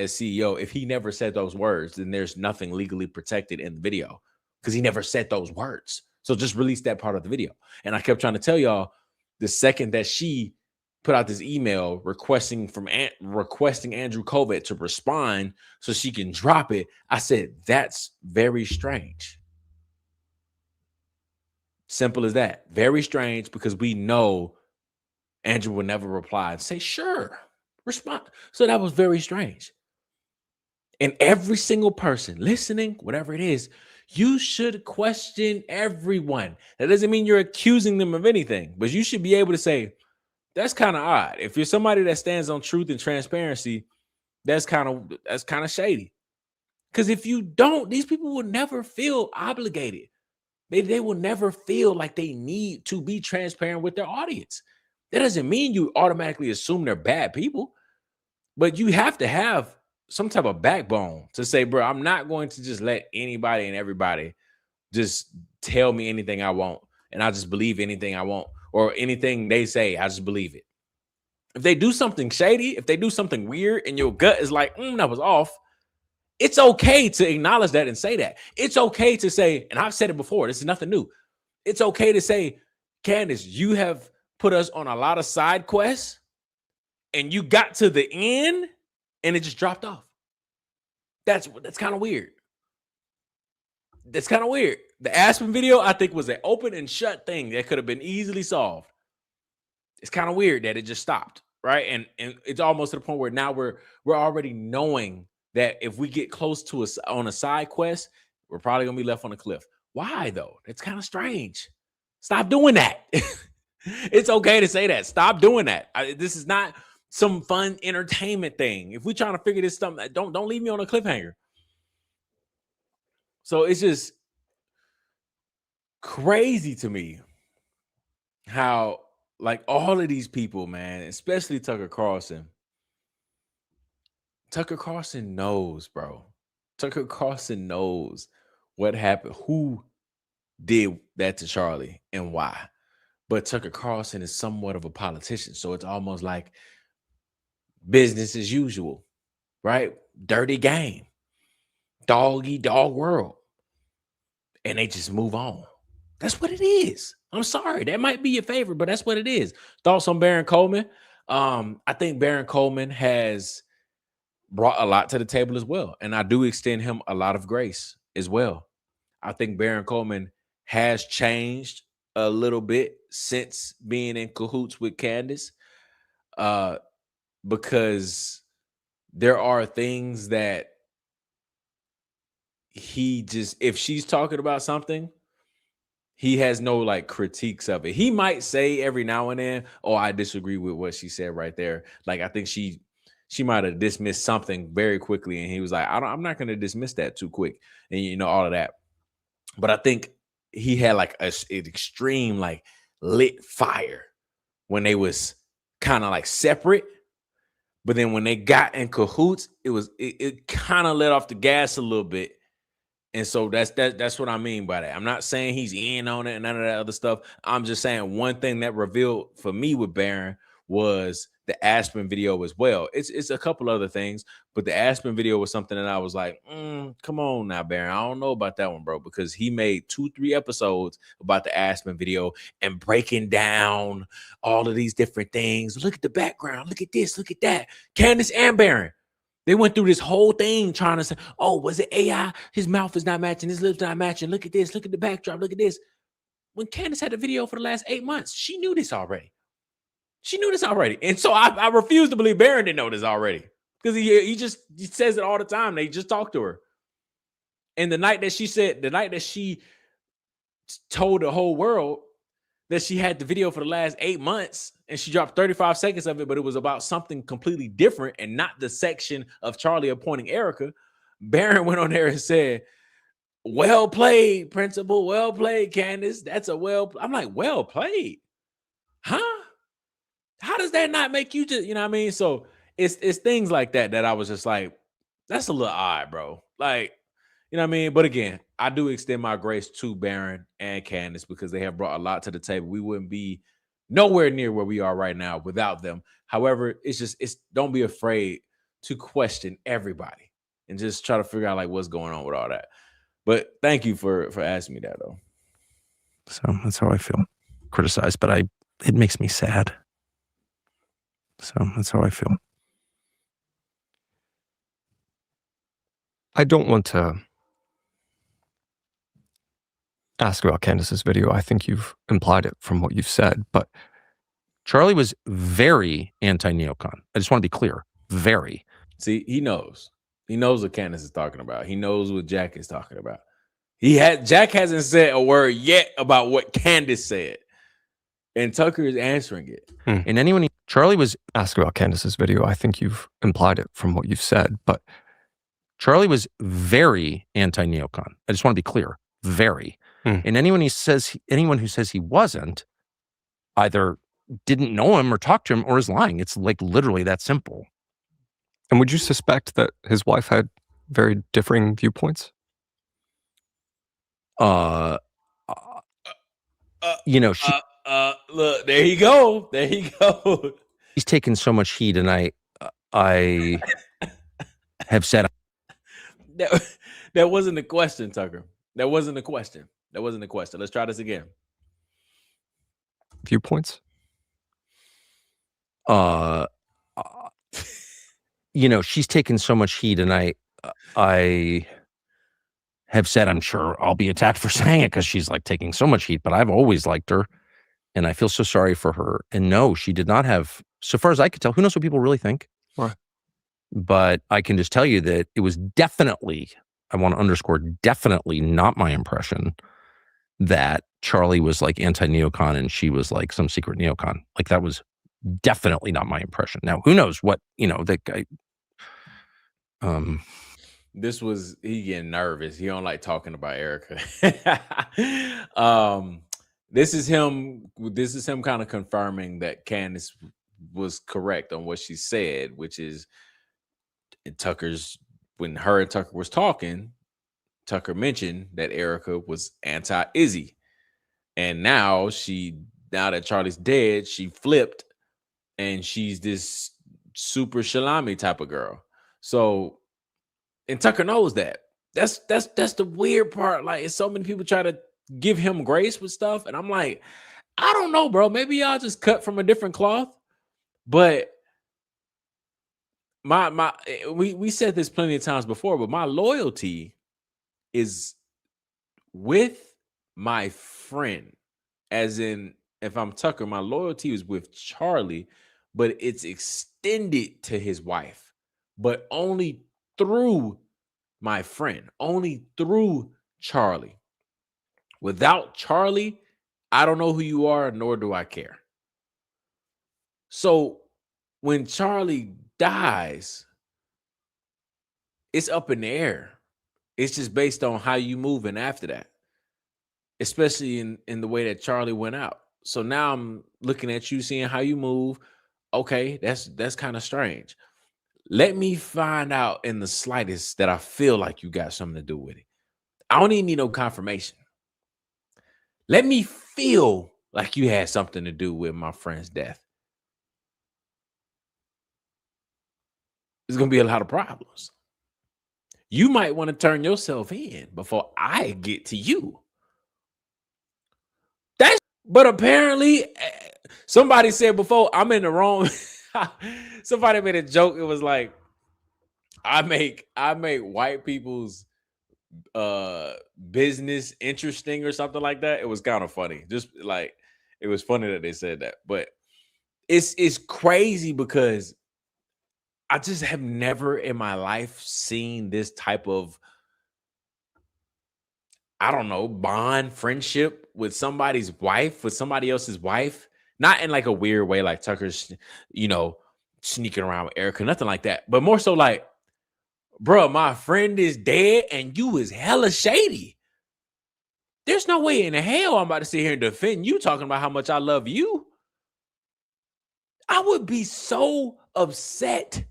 as CEO, if he never said those words, then there's nothing legally protected in the video, because he never said those words. So just release that part of the video. And I kept trying to tell y'all, the second that she put out this email requesting Andrew Kovac to respond so she can drop it, I said, that's very strange. Simple as that. Very strange, because we know Andrew will never reply and say, sure, respond. So that was very strange. And every single person listening, whatever it is, you should question everyone. That doesn't mean you're accusing them of anything, but you should be able to say, that's kind of odd. If you're somebody that stands on truth and transparency, that's kind of shady. Because if you don't, these people will never feel obligated. They will never feel like they need to be transparent with their audience. That doesn't mean you automatically assume they're bad people, but you have to have some type of backbone to say, bro, I'm not going to just let anybody and everybody just tell me anything I want, and I just believe anything I want, or anything they say, I just believe it. If they do something shady, if they do something weird and your gut is like, that was off, it's okay to acknowledge that and say that. It's okay to say, and I've said it before, this is nothing new. It's okay to say, Candace, you have put us on a lot of side quests, and you got to the end and it just dropped off. That's kind of weird. That's kind of weird. The Aspen video, I think, was an open and shut thing that could have been easily solved. It's kind of weird that it just stopped, right? And it's almost to the point where now we're already knowing that if we get close to us on a side quest, we're probably gonna be left on a cliff. Why though? It's kind of strange. Stop doing that. It's okay to say that. Stop doing that. This is not some fun entertainment thing. If we're trying to figure this stuff, don't leave me on a cliffhanger. So it's just crazy to me how like all of these people, man, especially Tucker Carlson knows, bro. Tucker Carlson knows what happened, who did that to Charlie and why. But Tucker Carlson is somewhat of a politician, so it's almost like business as usual, right? Dirty game, dog eat dog world, and they just move on. That's what it is. I'm sorry, that might be your favorite, but that's what it is. Thoughts on Baron Coleman? I think Baron Coleman has brought a lot to the table as well, and I do extend him a lot of grace as well. I think Baron Coleman has changed a little bit since being in cahoots with Candace, because there are things that he just, if she's talking about something, he has no like critiques of it. He might say every now and then, "Oh, I disagree with what she said right there." Like I think she might have dismissed something very quickly, and he was like, I'm not going to dismiss that too quick," and you know, all of that. But I think he had like an extreme like lit fire when they was kind of like separate, but then when they got in cahoots, it kind of let off the gas a little bit. And so that's what I mean by that. I'm not saying he's in on it and none of that other stuff. I'm just saying one thing that revealed for me with Baron was the Aspen video as well. It's a couple other things, but the Aspen video was something that I was like, come on now, Baron. I don't know about that one, bro, because he made 2-3 episodes about the Aspen video and breaking down all of these different things. Look at the background. Look at this. Look at that. Candace and Baron. They went through this whole thing trying to say, "Oh, was it AI? His mouth is not matching. His lips not matching. Look at this. Look at the backdrop. Look at this." When Candace had the video for the last 8 months, she knew this already. And so I refuse to believe Baron didn't know this already, because he says it all the time. They just talked to her. And the night that she told the whole world that she had the video for the last 8 months, and she dropped 35 seconds of it, but it was about something completely different and not the section of Charlie appointing Erica, Baron went on there and said, "Well played, Principal. Well played, Candace. That's a I'm like, well played? Huh? How does that not make you just, you know what I mean?" So it's things like that I was just like, that's a little odd, bro. Like, you know what I mean? But again, I do extend my grace to Baron and Candace because they have brought a lot to the table. We wouldn't be nowhere near where we are right now without them. However, it's don't be afraid to question everybody and just try to figure out like what's going on with all that. But thank you for asking me that, though. So that's how I feel. Criticized, but it makes me sad. So that's how I feel. I don't want to ask about Candace's video. I think you've implied it from what you've said, but Charlie was very anti-neocon. I just want to be clear. Very. See, he knows. He knows what Candace is talking about. He knows what Jack is talking about. Jack hasn't said a word yet about what Candace said. And Tucker is answering it. And Charlie was asked about Candace's video. I think you've implied it from what you've said, but Charlie was very anti-neocon. I just want to be clear. Very. And anyone who says he wasn't either didn't know him or talked to him or is lying. It's like literally that simple. And would you suspect that his wife had very differing viewpoints? Look, there you go. There you go. She's taken so much heat, and I have said that wasn't the question, Tucker. That wasn't the question. Let's try this again. Viewpoints? She's taken so much heat, and I have said, I'm sure I'll be attacked for saying it because she's like taking so much heat, but I've always liked her, and I feel so sorry for her. And no, she did not have, so far as I could tell, who knows what people really think? Right. But I can just tell you that it was definitely, I want to underscore, definitely not my impression that Charlie was like anti-neocon and she was like some secret neocon. Like that was definitely not my impression. Now, who knows what, that guy. he getting nervous. He don't like talking about Erica. This is him kind of confirming that Candace was correct on what she said, which is when her and Tucker was talking, Tucker mentioned that Erica was anti-Izzy. And now that Charlie's dead, she flipped and she's this super Shalami type of girl. So, and Tucker knows that. That's the weird part. Like, so many people try to give him grace with stuff, and I'm like, I don't know, bro. Maybe y'all just cut from a different cloth. But we said this plenty of times before, but my loyalty is with my friend. As in, if I'm Tucker, my loyalty is with Charlie, but it's extended to his wife, but only through my friend, only through Charlie. Without Charlie, I don't know who you are, nor do I care. So when Charlie dies, it's up in the air. It's just based on how you moving after that, especially in the way that Charlie went out. So now I'm looking at you, seeing how you move. Okay, that's kind of strange. Let me find out in the slightest that I feel like you got something to do with it. I don't even need no confirmation. Let me feel like you had something to do with my friend's death. There's going to be a lot of problems. You might want to turn yourself in before I get to you. But apparently, somebody said before, I'm in the wrong. Somebody made a joke. It was like, I make white people's business interesting or something like that. It was kind of funny. Just like, it was funny that they said that. But it's crazy because I just have never in my life seen this type of, I don't know, bond, friendship with somebody's wife, with somebody else's wife. Not in like a weird way, like Tucker's, sneaking around with Erica, nothing like that. But more so like, bro, my friend is dead and you is hella shady. There's no way in hell I'm about to sit here and defend you talking about how much I love you. I would be so upset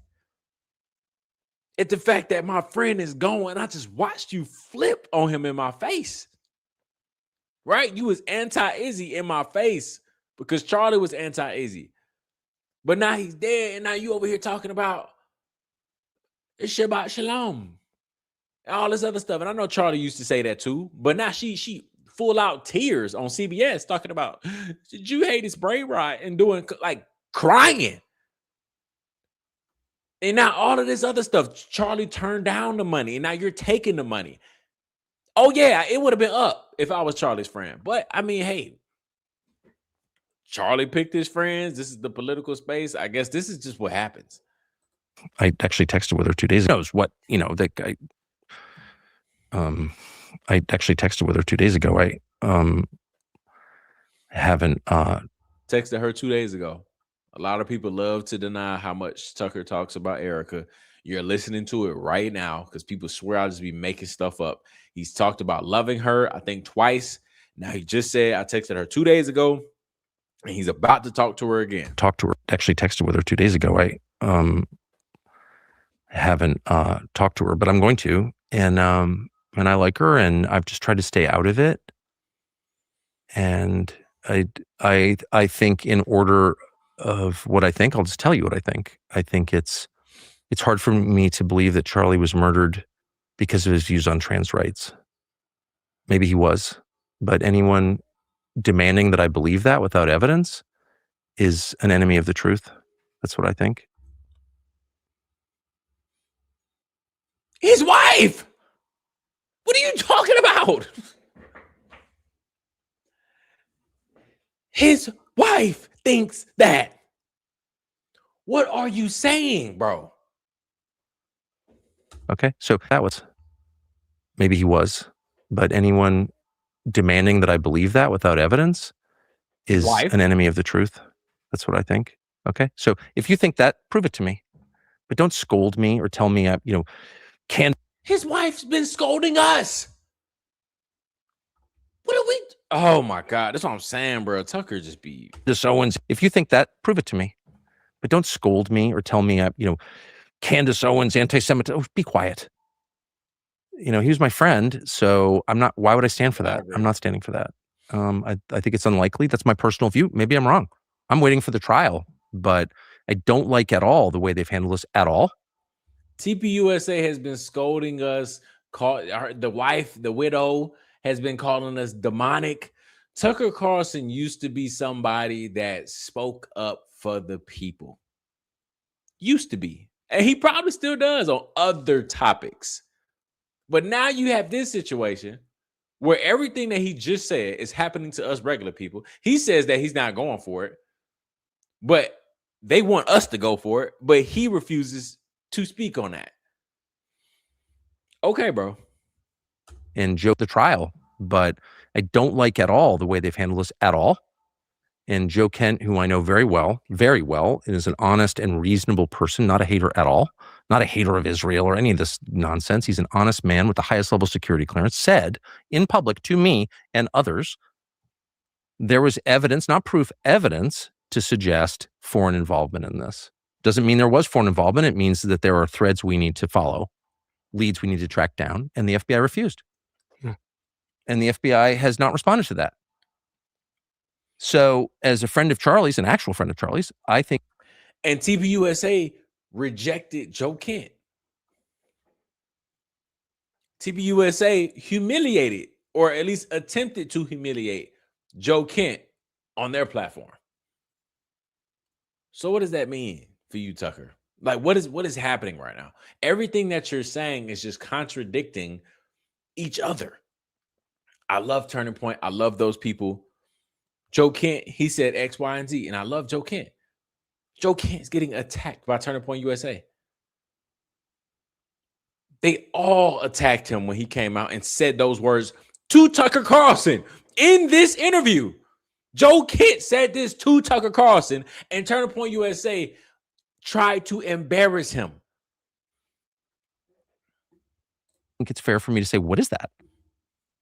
at the fact that my friend is gone. I just watched you flip on him in my face. Right? You was anti-Izzy in my face because Charlie was anti-Izzy. But now he's dead, and now you over here talking about it's Shabbat Shalom and all this other stuff. And I know Charlie used to say that too, but now she full out tears on CBS talking about, did you hate his spray ride and doing like crying? And now all of this other stuff, Charlie turned down the money, and now you're taking the money. Oh, yeah, it would have been up if I was Charlie's friend. But, I mean, hey, Charlie picked his friends. This is the political space. I guess this is just what happens. I actually texted with her 2 days ago. What, that guy. I actually texted with her 2 days ago. I haven't. Texted her 2 days ago. A lot of people love to deny how much Tucker talks about Erica. You're listening to it right now because people swear I'll just be making stuff up. He's talked about loving her, I think, twice. Now he just said I texted her 2 days ago, and he's about to talk to her again. Actually texted with her 2 days ago. I haven't talked to her, but I'm going to. And I like her, and I've just tried to stay out of it. And I think in order of what I think, I'll just tell you what I think. I think it's hard for me to believe that Charlie was murdered because of his views on trans rights. Maybe he was, but anyone demanding that I believe that without evidence is an enemy of the truth. That's what I think. His wife! What are you talking about? His wife thinks that. What are you saying, bro? Okay, so that was, maybe he was, but anyone demanding that I believe that without evidence is an enemy of the truth. That's what I think. Okay, so if you think that, prove it to me, but don't scold me or tell me, His wife's been scolding us. What are we? Oh my God. That's what I'm saying, bro. Tucker just be. This Owens, if you think that, prove it to me. But don't scold me or tell me, Candace Owens, anti-Semitic. Oh, be quiet. He was my friend, so I'm not. Why would I stand for that? I'm not standing for that. I think it's unlikely. That's my personal view. Maybe I'm wrong. I'm waiting for the trial, but I don't like at all the way they've handled this at all. TPUSA has been scolding us. The wife, the widow, has been calling us demonic. Tucker Carlson used to be somebody that spoke up for the people. Used to be. And he probably still does on other topics. But now you have this situation where everything that he just said is happening to us regular people. He says that he's not going for it, but they want us to go for it, but he refuses to speak on that. Okay, bro. And joke the trial, but I don't like at all the way they've handled this at all. And Joe Kent, who I know very well, is an honest and reasonable person, not a hater at all, not a hater of Israel or any of this nonsense. He's an honest man with the highest level security clearance, said in public to me and others, there was evidence, not proof, evidence to suggest foreign involvement in this. Doesn't mean there was foreign involvement. It means that there are threads we need to follow, leads we need to track down, and the FBI refused. And the FBI has not responded to that. So as a friend of Charlie's, an actual friend of Charlie's, I think. And TPUSA rejected Joe Kent. TPUSA humiliated, or at least attempted to humiliate, Joe Kent on their platform. So what does that mean for you, Tucker? Like, what is happening right now? Everything that you're saying is just contradicting each other. I love Turning Point. I love those people. Joe Kent, he said X, Y, and Z, and I love Joe Kent. Joe Kent's getting attacked by Turning Point USA. They all attacked him when he came out and said those words to Tucker Carlson in this interview. Joe Kent said this to Tucker Carlson, and Turning Point USA tried to embarrass him. I think it's fair for me to say, what is that?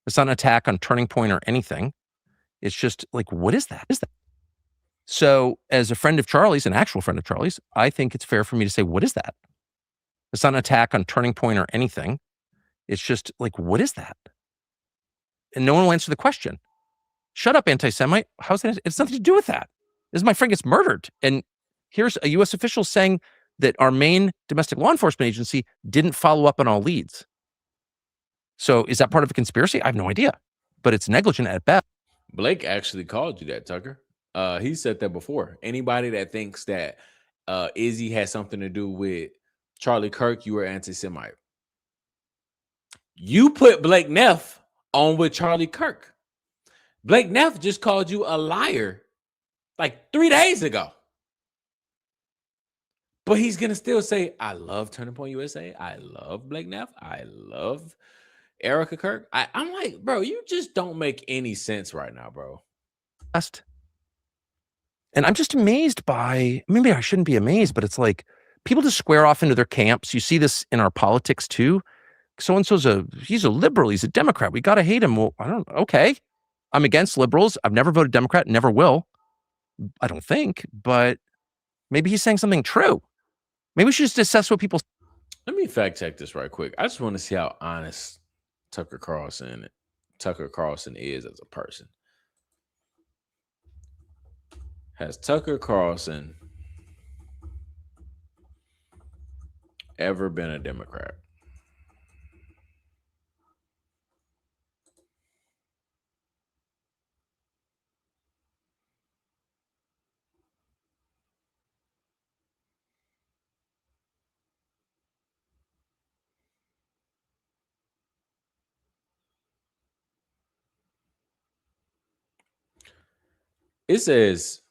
It's not an attack on Turning Point or anything. It's just like, what is that? So as a friend of Charlie's, an actual friend of Charlie's, I think it's fair for me to say, what is that? It's not an attack on Turning Point or anything. It's just like, what is that? And no one will answer the question. Shut up, anti-Semite. How's that? It's nothing to do with that. This is my friend gets murdered. And here's a U.S. official saying that our main domestic law enforcement agency didn't follow up on all leads. So is that part of a conspiracy? I have no idea, but it's negligent at best. Blake actually called you that, Tucker. He said that before. Anybody that thinks that Izzy has something to do with Charlie Kirk, you are anti-Semite. You put Blake Neff on with Charlie Kirk. Blake Neff just called you a liar like 3 days ago. But he's going to still say, I love Turning Point USA. I love Blake Neff. I love Erica Kirk. I'm like, bro, you just don't make any sense right now, bro. And I'm just amazed by, maybe I shouldn't be amazed, but it's like people just square off into their camps. You see this in our politics too. So-and-so's he's a liberal. He's a Democrat. We got to hate him. Well, I don't know. Okay. I'm against liberals. I've never voted Democrat, never will. I don't think, but maybe he's saying something true. Maybe we should just assess what people. Let me fact check this right quick. I just want to see how honest Tucker Carlson is as a person. Has Tucker Carlson ever been a Democrat? It says,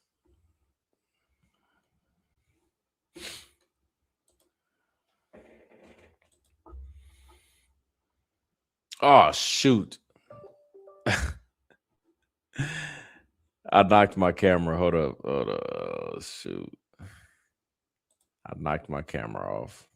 oh, shoot. I knocked my camera. Hold up. Oh, shoot. I knocked my camera off.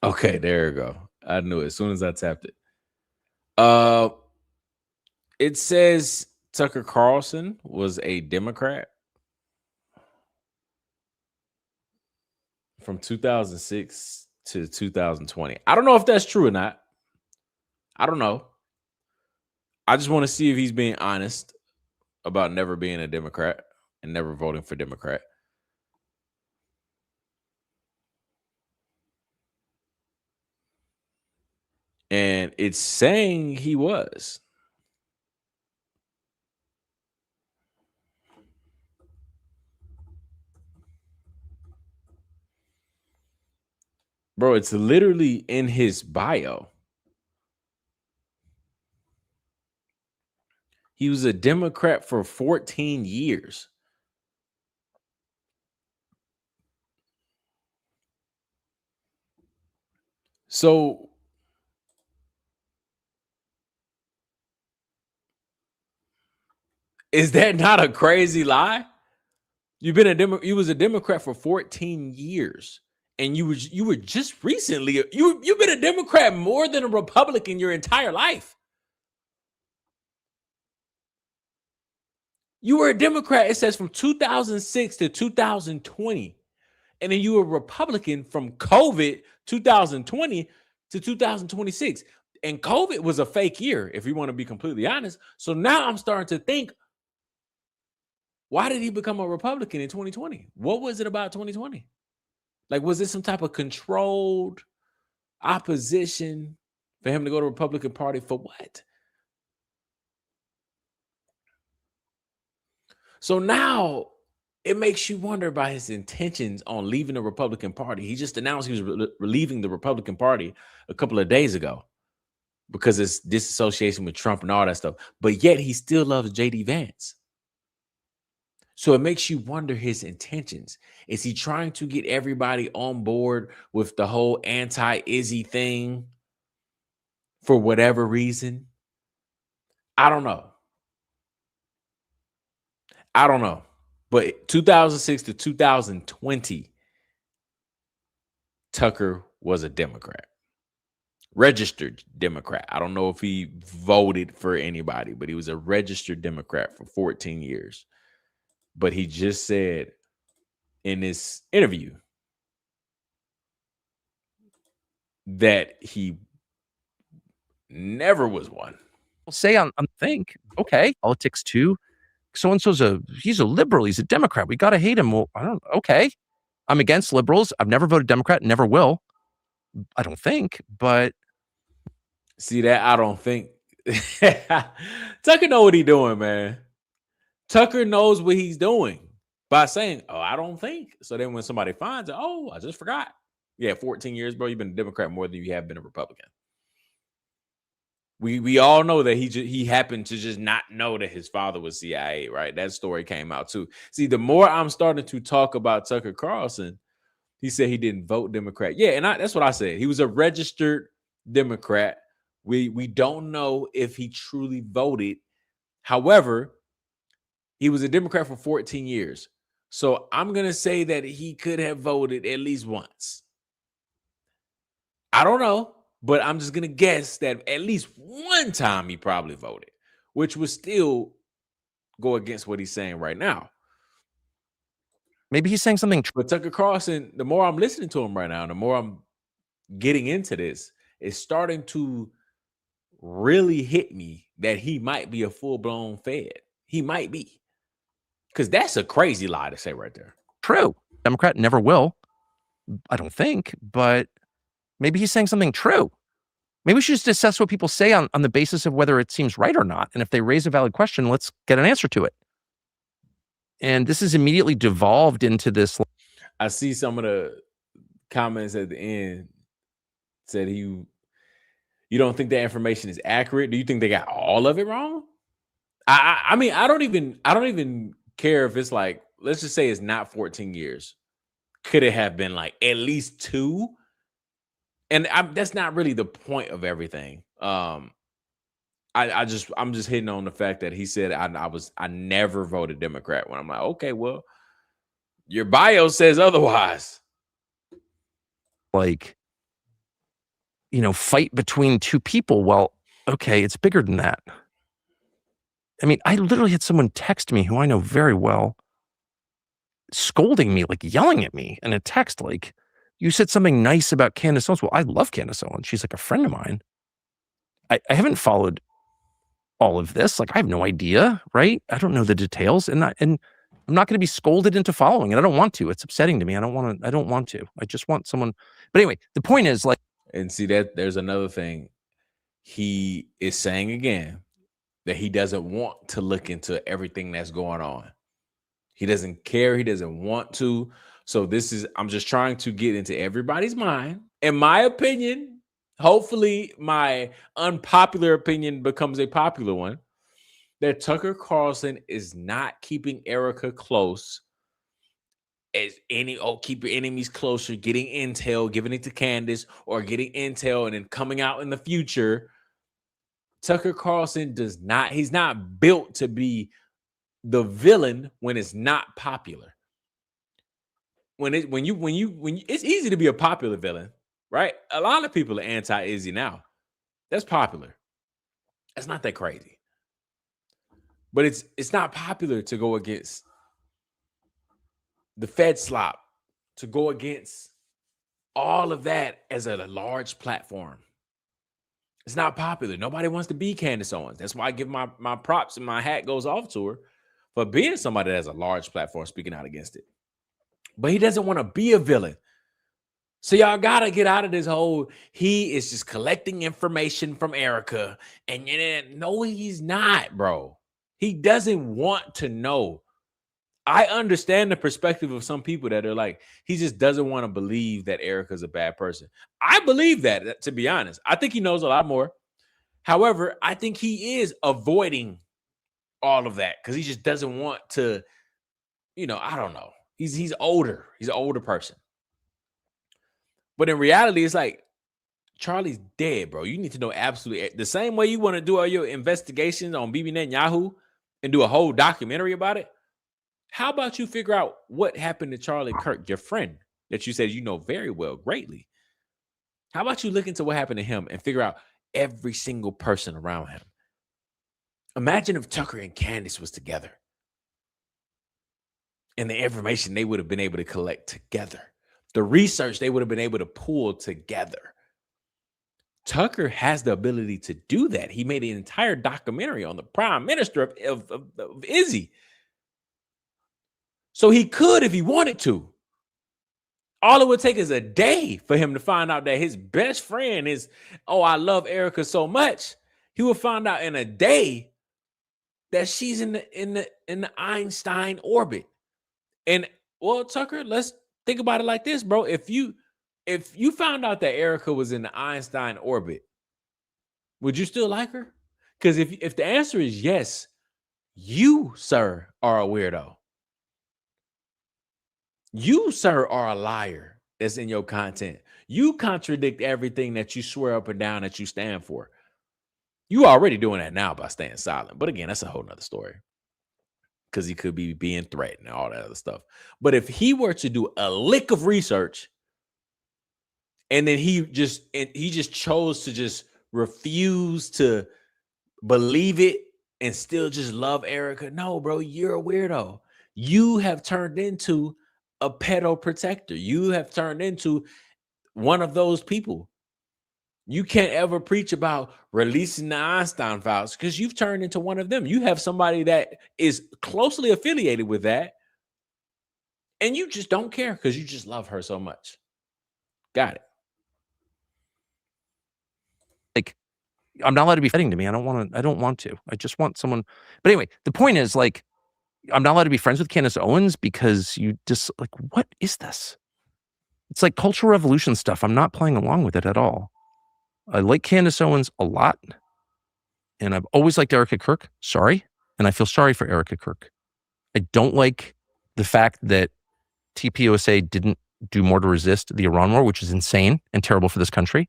Okay, there you go. I knew it as soon as I tapped it. It says Tucker Carlson was a Democrat from 2006 to 2020. I don't know if that's true or not. I don't know. I just want to see if he's being honest about never being a Democrat and never voting for Democrat. And it's saying he was. Bro, it's literally in his bio. He was a Democrat for 14 years. So is that not a crazy lie? You was a Democrat for 14 years. And you were just recently, you've been a Democrat more than a Republican your entire life. You were a Democrat, it says, from 2006 to 2020. And then you were a Republican from COVID 2020 to 2026. And COVID was a fake year, if you want to be completely honest. So now I'm starting to think, why did he become a Republican in 2020? What was it about 2020? Like, was it some type of controlled opposition for him to go to the Republican Party for what? So now it makes you wonder about his intentions on leaving the Republican Party. He just announced he was leaving the Republican Party a couple of days ago because it's disassociation with Trump and all that stuff. But yet he still loves J.D. Vance. So it makes you wonder his intentions. Is he trying to get everybody on board with the whole anti-Izzy thing for whatever reason? I don't know. But 2006 to 2020, Tucker was a Democrat. Registered Democrat. I don't know if he voted for anybody, but he was a registered Democrat for 14 years. But he just said in this interview that he never was one. Say on think, okay, politics too. So-and-so's he's a liberal, he's a Democrat. We got to hate him. Well, I don't, okay. I'm against liberals. I've never voted Democrat, never will. I don't think, but. See that? I don't think. Tucker know what he's doing, man. Tucker knows what he's doing by saying, oh, I don't think. So then when somebody finds it, oh, I just forgot. Yeah, 14 years, bro. You've been a Democrat more than you have been a Republican. We all know that he happened to just not know that his father was CIA, right? That story came out too. See, the more I'm starting to talk about Tucker Carlson, he said he didn't vote Democrat. Yeah, and that's what I said. He was a registered Democrat. We don't know if he truly voted. However, he was a Democrat for 14 years. So I'm going to say that he could have voted at least once. I don't know. But I'm just going to guess that at least one time he probably voted, which would still go against what he's saying right now. Maybe he's saying something. But Tucker Carlson, the more I'm listening to him right now, the more I'm getting into this, it's starting to really hit me that he might be a full-blown Fed. He might be. Because that's a crazy lie to say right there. True. Democrat never will. I don't think, but maybe he's saying something true. Maybe we should just assess what people say on the basis of whether it seems right or not. And if they raise a valid question, let's get an answer to it. And this is immediately devolved into this. I see some of the comments at the end said you don't think that information is accurate. Do you think they got all of it wrong? I mean, I don't even care if it's like, let's just say it's not 14 years. Could it have been like at least 2? And that's not really the point of everything. I'm just hitting on the fact that he said I never voted Democrat. When I'm like, okay, well, your bio says otherwise. Like fight between two people. Well, okay, it's bigger than that. I mean, I literally had someone text me who I know very well, scolding me, like yelling at me in a text, like, you said something nice about Candace Owens. Well, I love Candace Owens. She's like a friend of mine. I haven't followed all of this. Like, I have no idea, right? I don't know the details, and I'm not going to be scolded into following it. I don't want to. It's upsetting to me. I don't want to. I just want someone. But anyway, the point is, like, and see that there's another thing. He is saying again that he doesn't want to look into everything that's going on. He doesn't care. He doesn't want to. So I'm just trying to get into everybody's mind. In my opinion, hopefully my unpopular opinion becomes a popular one, that Tucker Carlson is not keeping Erica close as keep your enemies closer, getting intel, giving it to Candace, or getting intel and then coming out in the future. Tucker Carlson he's not built to be the villain when it's not popular. It's easy to be a popular villain, right? A lot of people are anti-Izzy now. That's popular. That's not that crazy. But it's not popular to go against the Fed slop, to go against all of that as a large platform. It's not popular. Nobody wants to be Candace Owens. That's why I give my props and my hat goes off to her for being somebody that has a large platform speaking out against it. But he doesn't want to be a villain. So y'all got to get out of this whole, he is just collecting information from Erica. And no, he's not, bro. He doesn't want to know. I understand the perspective of some people that are like, he just doesn't want to believe that Erica's a bad person. I believe that, to be honest. I think he knows a lot more. However, I think he is avoiding all of that because he just doesn't want to, I don't know. He's older. He's an older person. But in reality, it's like, Charlie's dead, bro. You need to know absolutely the same way you want to do all your investigations on Bibi Netanyahu and do a whole documentary about it. How about you figure out what happened to Charlie Kirk, your friend that you said you know very well, greatly? How about you look into what happened to him and figure out every single person around him? Imagine if Tucker and Candace was together and the information they would have been able to collect together, the research they would have been able to pull together. Tucker has the ability to do that. He made an entire documentary on the prime minister of Izzy. So he could if he wanted to. All it would take is a day for him to find out that his best friend is, I love Erica so much. He would find out in a day that she's in the Einstein orbit. And well, Tucker, let's think about it like this, bro. If you found out that Erica was in the Einstein orbit, would you still like her? Because if the answer is yes, you, sir, are a weirdo. You, sir, are a liar that's in your content. You contradict everything that you swear up and down that you stand for. You already doing that now by staying silent. But again, that's a whole nother story. Because he could be being threatened and all that other stuff. But if he were to do a lick of research and then he just chose to just refuse to believe it and still just love Erica, no, bro, you're a weirdo. You have turned into a pedo protector. You have turned into one of those people. You can't ever preach about releasing the Einstein files because you've turned into one of them. You have somebody that is closely affiliated with that, and you just don't care because you just love her so much. Got it. Like, I'm not allowed to be fighting to me. I don't want to. I just want someone. But anyway, the point is, like, I'm not allowed to be friends with Candace Owens because you just, like, what is this? It's like Cultural Revolution stuff. I'm not playing along with it at all. I like Candace Owens a lot, and I've always liked Erica Kirk. Sorry, and I feel sorry for Erica Kirk. I don't like the fact that TPUSA didn't do more to resist the Iran war, which is insane and terrible for this country.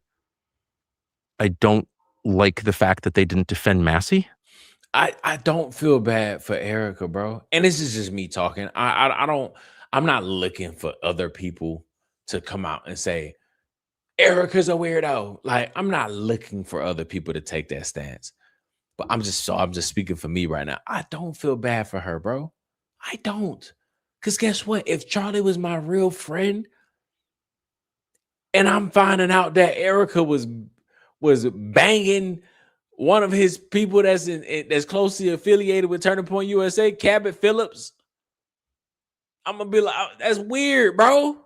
I don't like the fact that they didn't defend Massey. I don't feel bad for Erica, bro. And this is just me talking. I'm not looking for other people to come out and say, Erica's a weirdo. Like, I'm not looking for other people to take that stance. But I'm just speaking for me right now. I don't feel bad for her, bro. I don't. Because guess what? If Charlie was my real friend and I'm finding out that Erica was banging one of his people that's closely affiliated with Turning Point USA, Cabot Phillips, I'm gonna be like, that's weird, bro.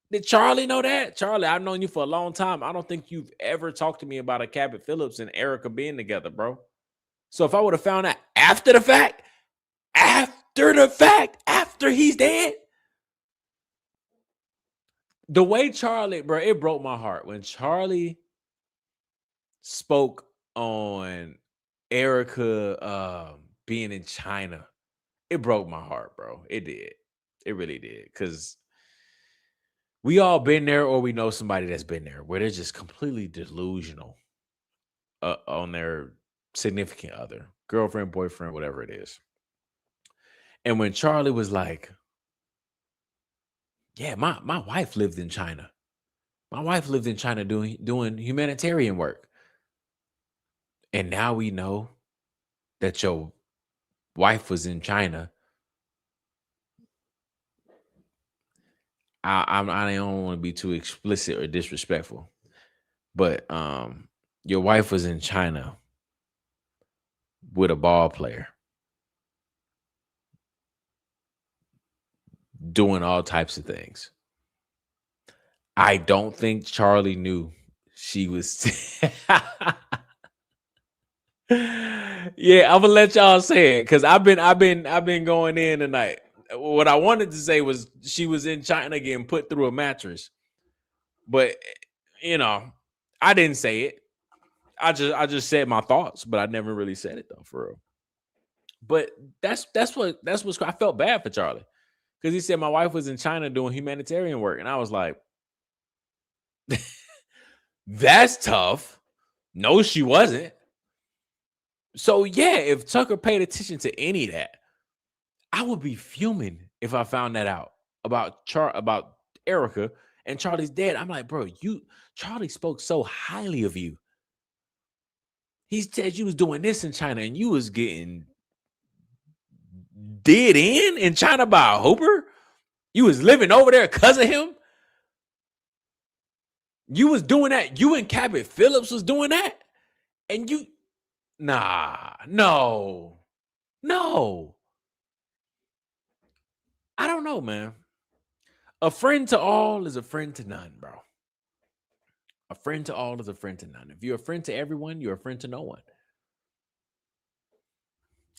Did Charlie know that? Charlie, I've known you for a long time. I don't think you've ever talked to me about a Cabot Phillips and Erica being together, bro. So if I would have found out after the fact, after he's dead, the way Charlie, bro, it broke my heart when Charlie spoke on Erica being in China. It broke my heart, bro. It did. It really did. Because we all been there, or we know somebody that's been there, where they're just completely delusional on their significant other, girlfriend, boyfriend, whatever it is. And when Charlie was like, yeah, my wife lived in China. My wife lived in China doing humanitarian work. And now we know that your wife was in China. I don't want to be too explicit or disrespectful, but your wife was in China with a ball player doing all types of things. I don't think Charlie knew she was. Yeah, I'm gonna let y'all say it because I've been going in tonight. What I wanted to say was she was in China getting put through a mattress, but I didn't say it. I just said my thoughts, but I never really said it though, for real. But that's what I felt bad for Charlie because he said my wife was in China doing humanitarian work, and I was like, that's tough. No, she wasn't. So yeah, if Tucker paid attention to any of that, I would be fuming if I found that out about Erica and Charlie's dad. I'm like, bro, Charlie spoke so highly of you. He said you was doing this in China and you was getting did in China by a hooper. You was living over there because of him. You was doing that. You and Cabot Phillips was doing that. And you, no. I don't know, man. A friend to all is a friend to none, bro. A friend to all is a friend to none. If you're a friend to everyone, you're a friend to no one.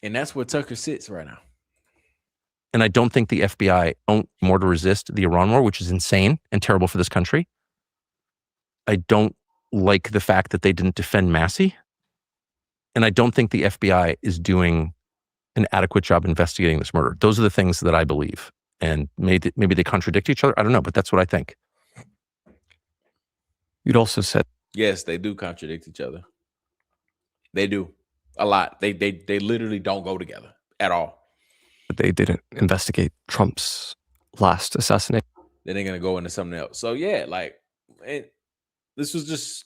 And that's where Tucker sits right now. And I don't think the FBI don't more to resist the Iran war, which is insane and terrible for this country. I don't like the fact that they didn't defend Massey. And I don't think the FBI is doing an adequate job investigating this murder. Those are the things that I believe. And maybe they contradict each other. I don't know, but that's what I think. You'd also said, yes, they do contradict each other. They do a lot. They literally don't go together at all. But they didn't investigate Trump's last assassination. Then they're gonna go into something else. So yeah, this was just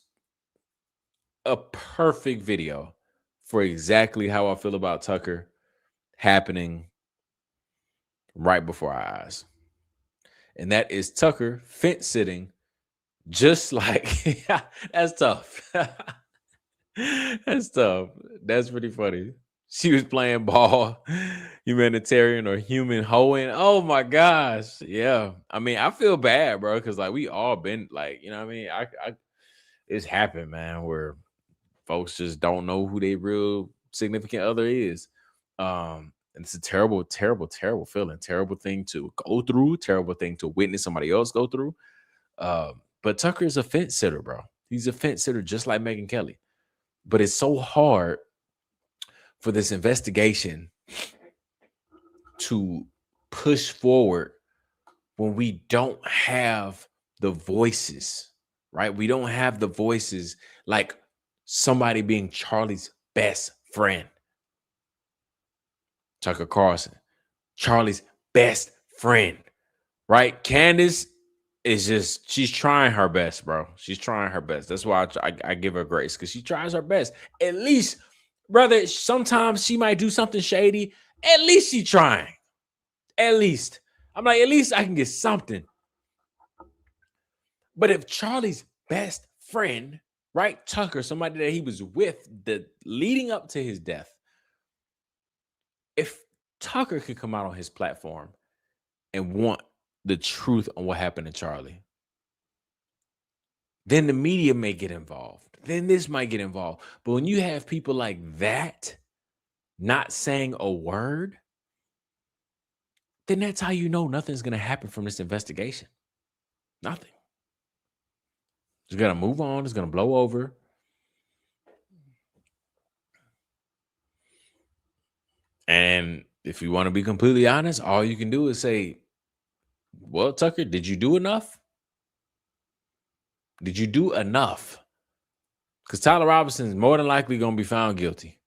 a perfect video for exactly how I feel about Tucker happening right before our eyes. And that is Tucker fence sitting, just like that's tough. That's tough. That's pretty funny. She was playing ball, humanitarian or human hoeing. Oh my gosh. Yeah. I mean, I feel bad, bro, because we all been you know what I mean? It's happened, man, where folks just don't know who their real significant other is. And it's a terrible, terrible, terrible feeling, terrible thing to go through, terrible thing to witness somebody else go through. But Tucker is a fence sitter, bro. He's a fence sitter just like Megyn Kelly. But it's so hard for this investigation to push forward when we don't have the voices, right? We don't have the voices like somebody being Charlie's best friend. Tucker Carlson, Charlie's best friend, right? Candace it's just she's trying her best, bro. She's trying her best. That's why I give her grace, because she tries her best. At least, brother, sometimes she might do something shady. At least she's trying. At least. I'm like, at least I can get something. But if Charlie's best friend, right, Tucker, somebody that he was with the leading up to his death, if Tucker could come out on his platform and want the truth on what happened to Charlie, then the media may get involved. Then this might get involved. But when you have people like that not saying a word, then that's how you know nothing's going to happen from this investigation. Nothing. It's going to move on. It's going to blow over. And if you want to be completely honest, all you can do is say, well, Tucker, did you do enough? Did you do enough? Because Tyler Robinson is more than likely going to be found guilty,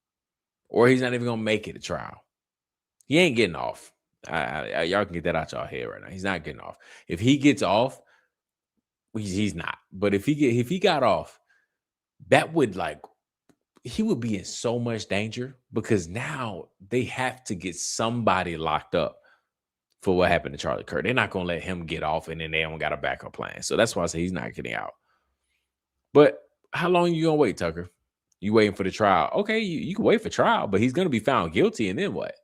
or he's not even going to make it to trial. He ain't getting off. Y'all can get that out y'all head right now. He's not getting off. If he gets off, he's not. But if he got off, that would he would be in so much danger, because now they have to get somebody locked up for what happened to Charlie Kirk. They're not going to let him get off and then they don't got a backup plan. So that's why I say he's not getting out. But how long are you going to wait, Tucker? You waiting for the trial? Okay, you can wait for trial, but he's going to be found guilty, and then what?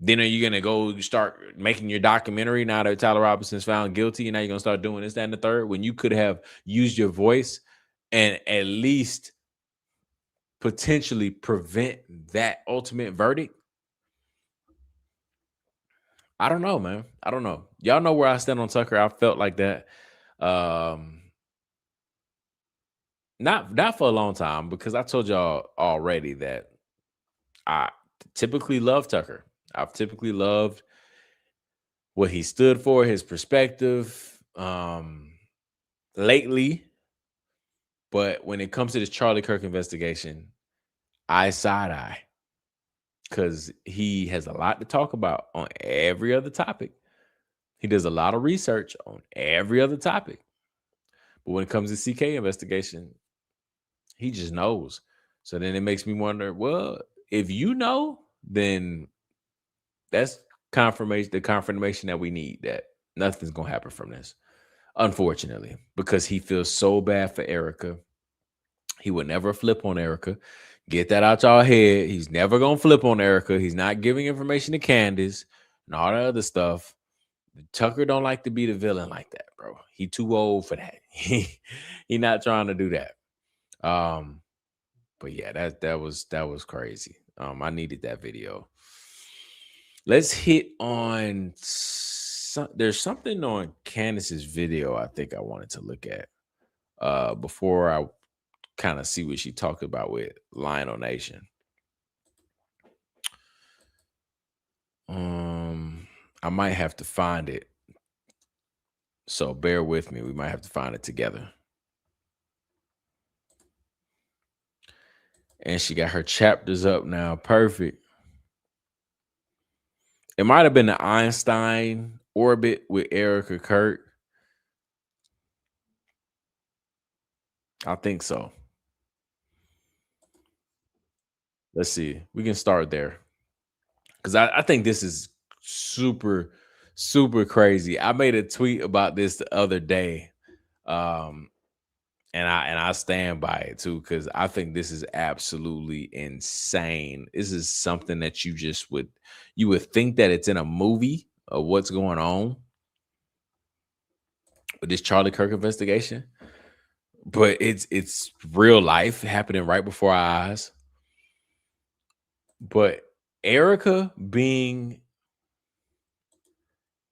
Then are you going to go start making your documentary now that Tyler Robinson's found guilty, and now you're going to start doing this, that, and the third, when you could have used your voice and at least potentially prevent that ultimate verdict? I don't know, man. I don't know. Y'all know where I stand on Tucker. I felt like that. Not for a long time, because I told y'all already that I typically love Tucker. I've typically loved what he stood for, his perspective lately. But when it comes to this Charlie Kirk investigation, I side-eye, because he has a lot to talk about on every other topic. He does a lot of research on every other topic. But when it comes to CK investigation, he just knows. So then it makes me wonder, well, if you know, then that's the confirmation that we need, that nothing's going to happen from this, unfortunately, because he feels so bad for Erica. He would never flip on Erica. Get that out y'all head. He's never going to flip on Erica. He's not giving information to Candace and all that other stuff. Tucker don't like to be the villain like that, bro. He too old for that. He not trying to do that. But yeah, that was crazy. I needed that video. Let's hit on there's something on Candace's video I think I wanted to look at before I kind of see what she talked about with Lionel Nation. I might have to find it, so bear with me. We might have to find it together. And she got her chapters up now. Perfect. It might have been the Einstein orbit with Erica Kirk. I think so. Let's see. We can start there, because I think this is super, super crazy. I made a tweet about this the other day, and I stand by it too, because I think this is absolutely insane. This is something that you would think that it's in a movie of what's going on with this Charlie Kirk investigation, but it's real life happening right before our eyes. But Erica being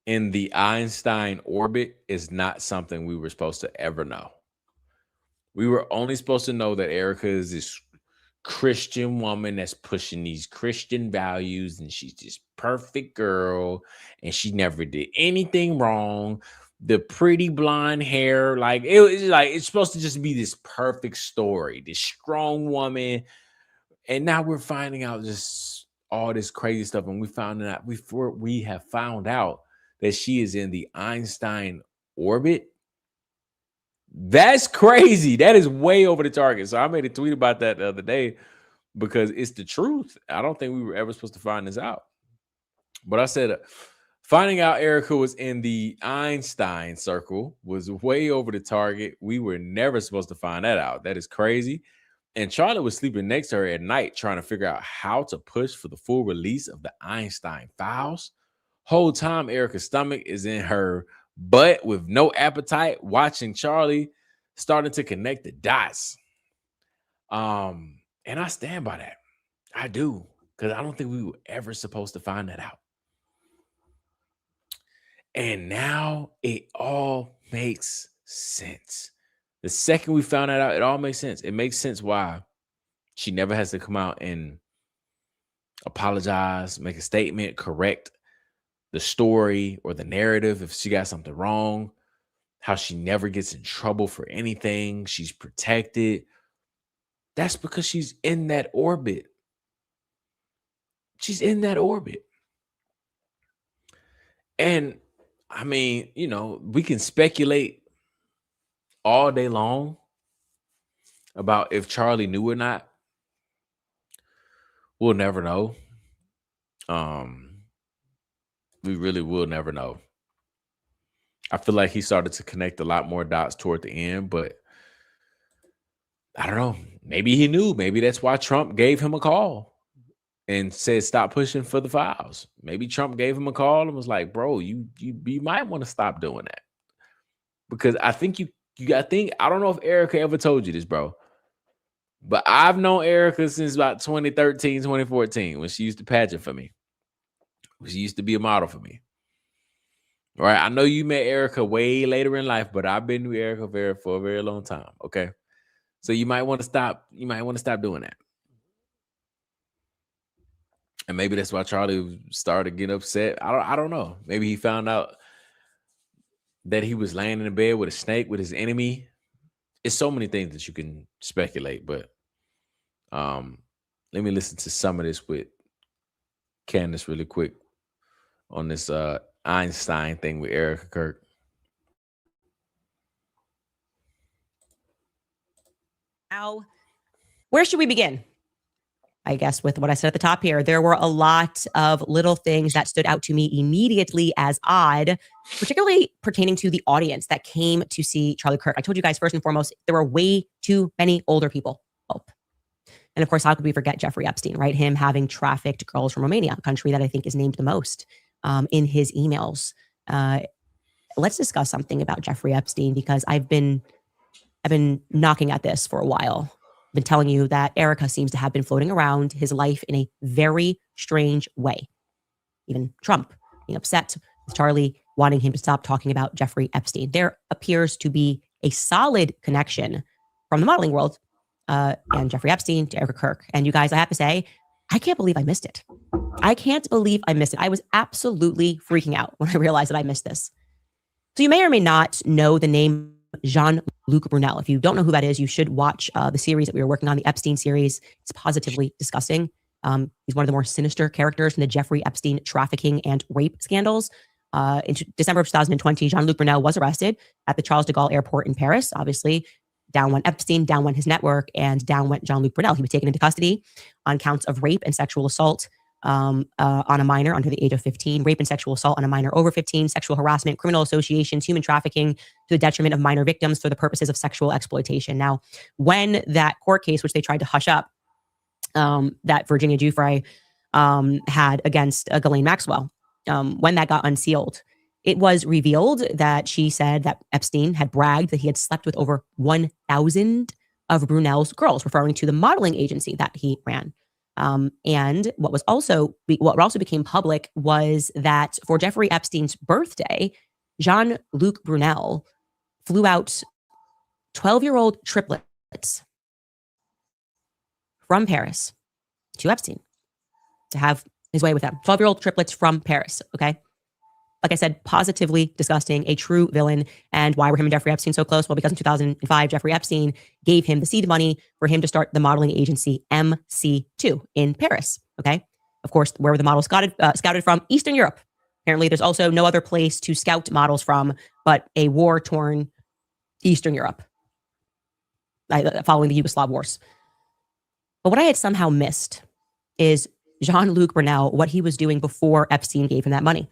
in the Einstein orbit is not something we were supposed to ever know. We were only supposed to know that Erica is this Christian woman that's pushing these Christian values, and she's this perfect girl, and she never did anything wrong. The pretty blonde hair, it's supposed to just be this perfect story, this strong woman. And now we're finding out just all this crazy stuff, and we have found out that she is in the Einstein orbit. That's crazy. That is way over the target. So I made a tweet about that the other day because it's the truth. I don't think we were ever supposed to find this out. But I said finding out Erica was in the Einstein circle was way over the target. We were never supposed to find that out. That is crazy. And Charlie was sleeping next to her at night trying to figure out how to push for the full release of the Einstein files. Whole time Erica's stomach is in her butt with no appetite, watching Charlie starting to connect the dots. And I stand by that. I do, because I don't think we were ever supposed to find that out. And now it all makes sense. The second we found that out, it all makes sense. It makes sense why she never has to come out and apologize, make a statement, correct the story or the narrative if she got something wrong, how she never gets in trouble for anything. She's protected. That's because she's in that orbit. She's in that orbit. And I mean, you know, we can speculate all day long about if Charlie knew or not. We'll never know. We really will never know. I feel like he started to connect a lot more dots toward the end, but I don't know. Maybe he knew. Maybe that's why Trump gave him a call and said, stop pushing for the files. Maybe Trump gave him a call and was like, bro, you might want to stop doing that. Because I think you got to think, I don't know if Erica ever told you this, bro, but I've known Erica since about 2013, 2014, when she used to pageant for me. She used to be a model for me. All right. I know you met Erica way later in life, but I've been with Erica for a very long time. Okay. So you might want to stop. You might want to stop doing that. And maybe that's why Charlie started getting upset. I don't know. Maybe he found out that he was laying in the bed with a snake with his enemy. It's so many things that you can speculate, but let me listen to some of this with Candace really quick on this Einstein thing with Erica Kirk. Now, where should we begin? I guess with what I said at the top here, there were a lot of little things that stood out to me immediately as odd, particularly pertaining to the audience that came to see Charlie Kirk. I told you guys, first and foremost, there were way too many older people. And of course, how could we forget Jeffrey Epstein, right? Him having trafficked girls from Romania, a country that I think is named the most in his emails. Let's discuss something about Jeffrey Epstein, because I've been knocking at this for a while. I've been telling you that Erica seems to have been floating around his life in a very strange way. Even Trump being upset with Charlie, wanting him to stop talking about Jeffrey Epstein. There appears to be a solid connection from the modeling world and Jeffrey Epstein to Erica Kirk. And you guys, I have to say, I can't believe I missed it. I can't believe I missed it. I was absolutely freaking out when I realized that I missed this. So you may or may not know the name Jean-Luc Brunel. If you don't know who that is, you should watch the series that we were working on, the Epstein series. It's positively disgusting. He's one of the more sinister characters in the Jeffrey Epstein trafficking and rape scandals. In December of 2020, Jean-Luc Brunel was arrested at the Charles de Gaulle airport in Paris. Obviously, down went Epstein, down went his network, and down went Jean-Luc Brunel. He was taken into custody on counts of rape and sexual assault on a minor under the age of 15, rape and sexual assault on a minor over 15, sexual harassment, criminal associations, human trafficking to the detriment of minor victims for the purposes of sexual exploitation. Now, when that court case, which they tried to hush up, that Virginia Giuffre had against Ghislaine Maxwell, when that got unsealed, it was revealed that she said that Epstein had bragged that he had slept with over 1,000 of Brunel's girls, referring to the modeling agency that he ran. And what also became public was that for Jeffrey Epstein's birthday, Jean-Luc Brunel flew out 12-year-old triplets from Paris to Epstein to have his way with them. 12-year-old triplets from Paris, okay? Like I said, positively disgusting, a true villain. And why were him and Jeffrey Epstein so close? Well, because in 2005, Jeffrey Epstein gave him the seed money for him to start the modeling agency MC2 in Paris, okay? Of course, where were the models scouted from? Eastern Europe, Apparently, there's also no other place to scout models from but a war-torn Eastern Europe, following the Yugoslav wars. But what I had somehow missed is Jean-Luc Brunel, what he was doing before Epstein gave him that money.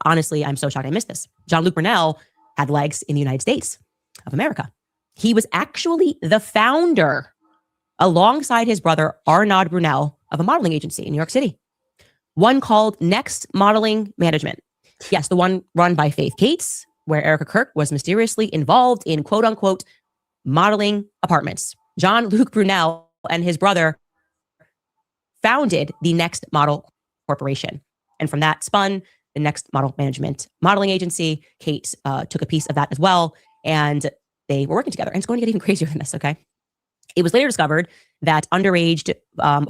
I'm so shocked I missed this. Jean-Luc Brunel had legs in the United States of America. He was actually the founder, alongside his brother Arnaud Brunel, of a modeling agency in New York City, one called Next Modeling Management. Yes, the one run by Faith Cates, where Erica Kirk was mysteriously involved in quote unquote modeling apartments. Jean-Luc Brunel and his brother founded the Next Model Corporation. And from that spun the Next Model Management modeling agency. Kate took a piece of that as well. And they were working together. And it's going to get even crazier than this, okay? It was later discovered that underage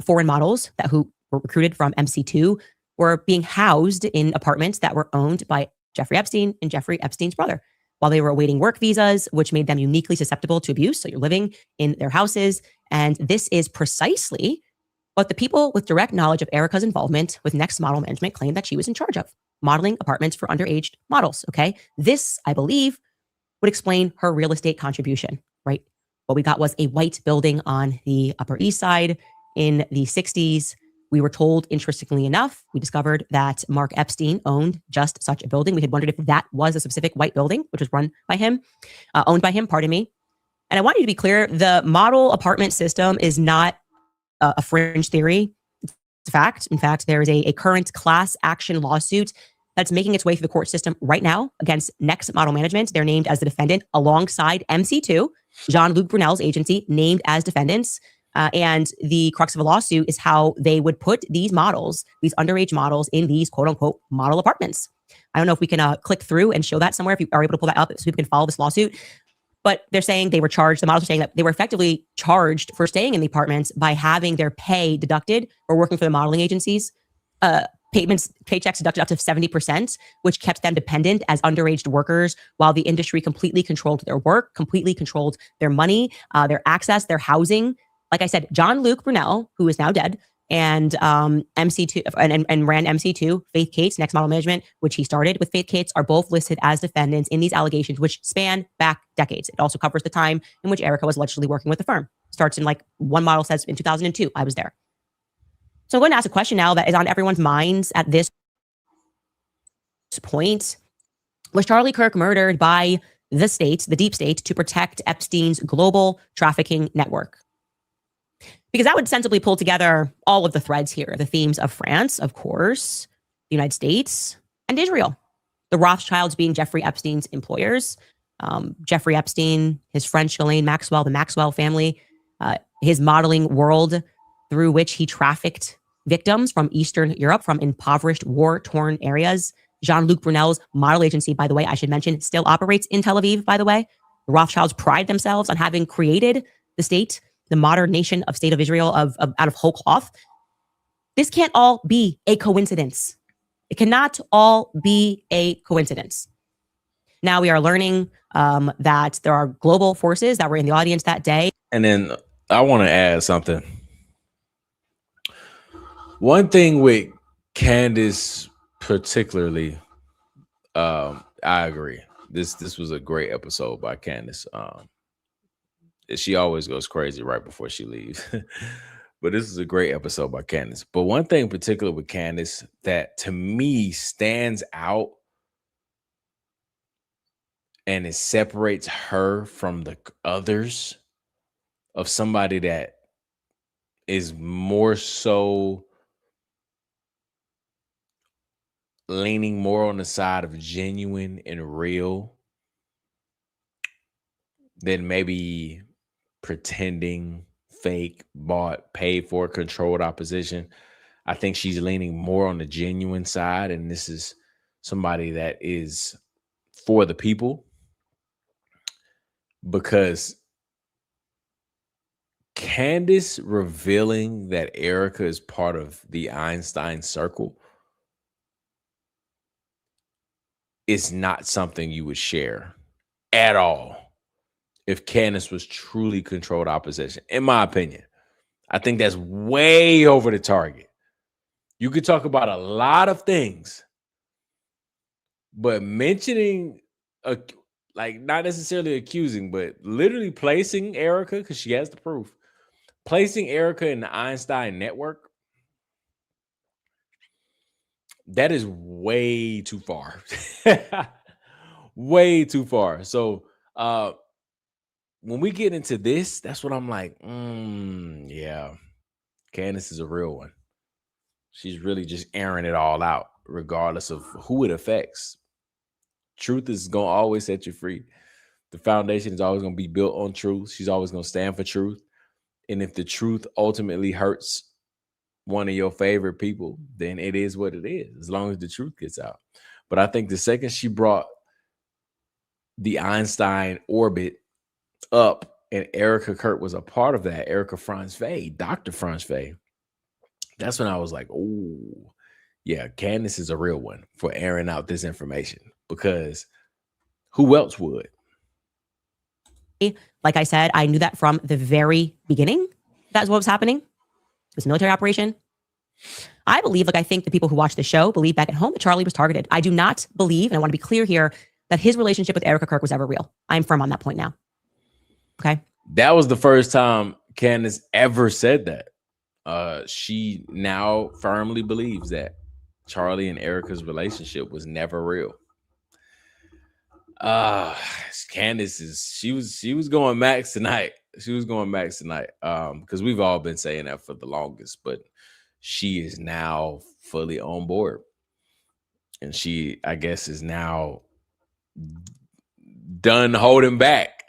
foreign models who were recruited from MC2 were being housed in apartments that were owned by Jeffrey Epstein and Jeffrey Epstein's brother while they were awaiting work visas, which made them uniquely susceptible to abuse. So you're living in their houses. And this is precisely what the people with direct knowledge of Erica's involvement with Next Model Management claimed that she was in charge of, modeling apartments for underage models, okay? This, I believe, would explain her real estate contribution, right? What we got was a white building on the Upper East Side in the 60s. We were told, interestingly enough, we discovered that Mark Epstein owned just such a building. We had wondered if that was a specific white building, which was owned by him, pardon me. And I want you to be clear, the model apartment system is not a fringe theory. It's a fact. In fact, there is a current class action lawsuit that's making its way through the court system right now against Next Model Management. They're named as the defendant alongside MC2, Jean-Luc Brunel's agency, named as defendants. And the crux of a lawsuit is how they would put these models, these underage models, in these quote unquote model apartments. I don't know if we can click through and show that somewhere, if you are able to pull that up so people can follow this lawsuit. But they're saying they were charged, the models are saying that they were effectively charged for staying in the apartments by having their pay deducted for working for the modeling agencies. Paychecks deducted up to 70%, which kept them dependent as underage workers while the industry completely controlled their work, completely controlled their money, their access, their housing. Like I said, Jean-Luc Brunel, who is now dead, and MC2 and ran MC2, Faith Cates, Next Model Management, which he started with Faith Cates, are both listed as defendants in these allegations, which span back decades. It also covers the time in which Erica was allegedly working with the firm. Starts in, like, one model says in 2002, I was there. So I'm going to ask a question now that is on everyone's minds at this point. Was Charlie Kirk murdered by the state, the deep state, to protect Epstein's global trafficking network? Because that would sensibly pull together all of the threads here, the themes of France, of course, the United States, and Israel. The Rothschilds being Jeffrey Epstein's employers. Jeffrey Epstein, his friend Ghislaine Maxwell, the Maxwell family, his modeling world through which he trafficked victims from Eastern Europe, from impoverished, war-torn areas. Jean-Luc Brunel's model agency, by the way, I should mention, still operates in Tel Aviv, by the way. The Rothschilds pride themselves on having created the state, the modern nation of State of Israel out of whole cloth. This can't all be a coincidence. It cannot all be a coincidence. Now we are learning that there are global forces that were in the audience that day. And then I want to add something. One thing with Candace particularly, I agree. This was a great episode by Candace. She always goes crazy right before she leaves. But this is a great episode by Candace. But one thing in particular with Candace that to me stands out and it separates her from the others of somebody that is more so leaning more on the side of genuine and real than maybe pretending, fake, bought, paid for, controlled opposition. I think she's leaning more on the genuine side, and this is somebody that is for the people, because Candace revealing that Erica is part of the Einstein circle is not something you would share at all if Candace was truly controlled opposition, in my opinion. I think that's way over the target. You could talk about a lot of things, but mentioning like not necessarily accusing, but literally placing Erica, because she has the proof, placing Erica in the Einstein network, that is way too far. Way too far. So when we get into this, that's what I'm like, yeah, Candace is a real one. She's really just airing it all out, regardless of who it affects. Truth is going to always set you free. The foundation is always going to be built on truth. She's always going to stand for truth. And if the truth ultimately hurts one of your favorite people, then it is what it is, as long as the truth gets out. But I think the second she brought the Einstein orbit up and Erica Kirk was a part of that, Erica Franz Faye, Dr. Franz Faye, that's when I was like, oh, yeah, Candace is a real one for airing out this information, because who else would? Like I said, I knew that from the very beginning. That's what was happening. It was a military operation. I believe, like I think the people who watch the show believe back at home that Charlie was targeted. I do not believe, and I want to be clear here, that his relationship with Erica Kirk was ever real. I'm firm on that point now. Okay. That was the first time Candace ever said that. She now firmly believes that Charlie and Erica's relationship was never real. Candace she was going max tonight. She was going max tonight. Because we've all been saying that for the longest, but she is now fully on board. And she, I guess, is now done holding back.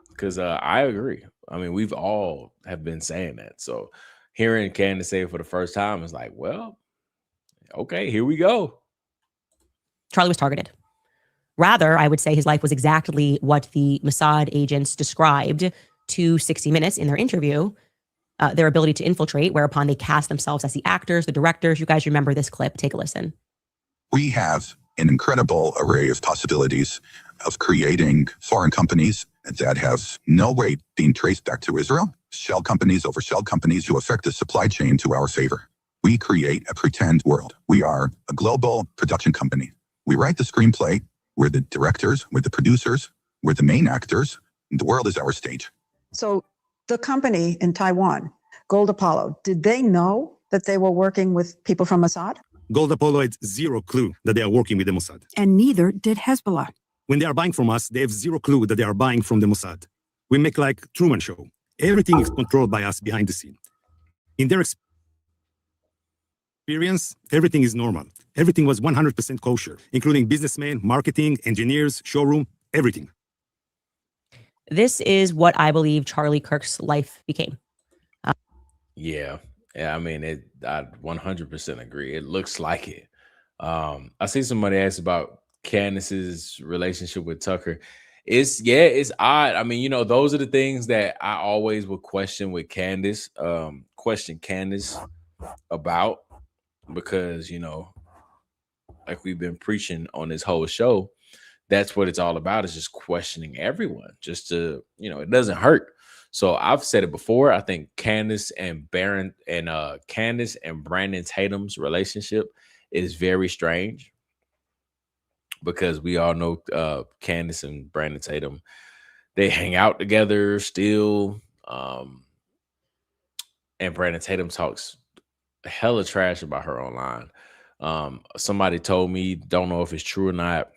Because I agree. I mean, we've all have been saying that. So hearing Candace say it for the first time is like, well, okay, here we go. Charlie was targeted. Rather, I would say his life was exactly what the Mossad agents described to 60 Minutes in their interview, their ability to infiltrate, whereupon they cast themselves as the actors, the directors. You guys remember this clip. Take a listen. We have an incredible array of possibilities of creating foreign companies that have no way being traced back to Israel, shell companies over shell companies who affect the supply chain to our favor. We create a pretend world. We are a global production company. We write the screenplay. We're the directors, we're the producers, we're the main actors. The world is our stage. So the company in Taiwan, Gold Apollo, did they know that they were working with people from Mossad? Gold Apollo had zero clue that they are working with the Mossad. And neither did Hezbollah. When they are buying from us, they have zero clue that they are buying from the Mossad. We make like Truman Show. Everything is controlled by us behind the scene. In their experience, everything is normal. Everything was 100% kosher, including businessmen, marketing, engineers, showroom, everything. This is what I believe Charlie Kirk's life became. Yeah, I mean, I 100% agree. It looks like it. I see somebody ask about Candace's relationship with Tucker. It's odd. I mean, you know, those are the things that I always would question with Candace, about, because, you know, like we've been preaching on this whole show, that's what it's all about, is just questioning everyone, just to, you know, it doesn't hurt. So I've said it before. I think Candace and Brandon Tatum's relationship is very strange, because we all know Candace and Brandon Tatum, they hang out together still. And Brandon Tatum talks hella trash about her online. Somebody told me, don't know if it's true or not,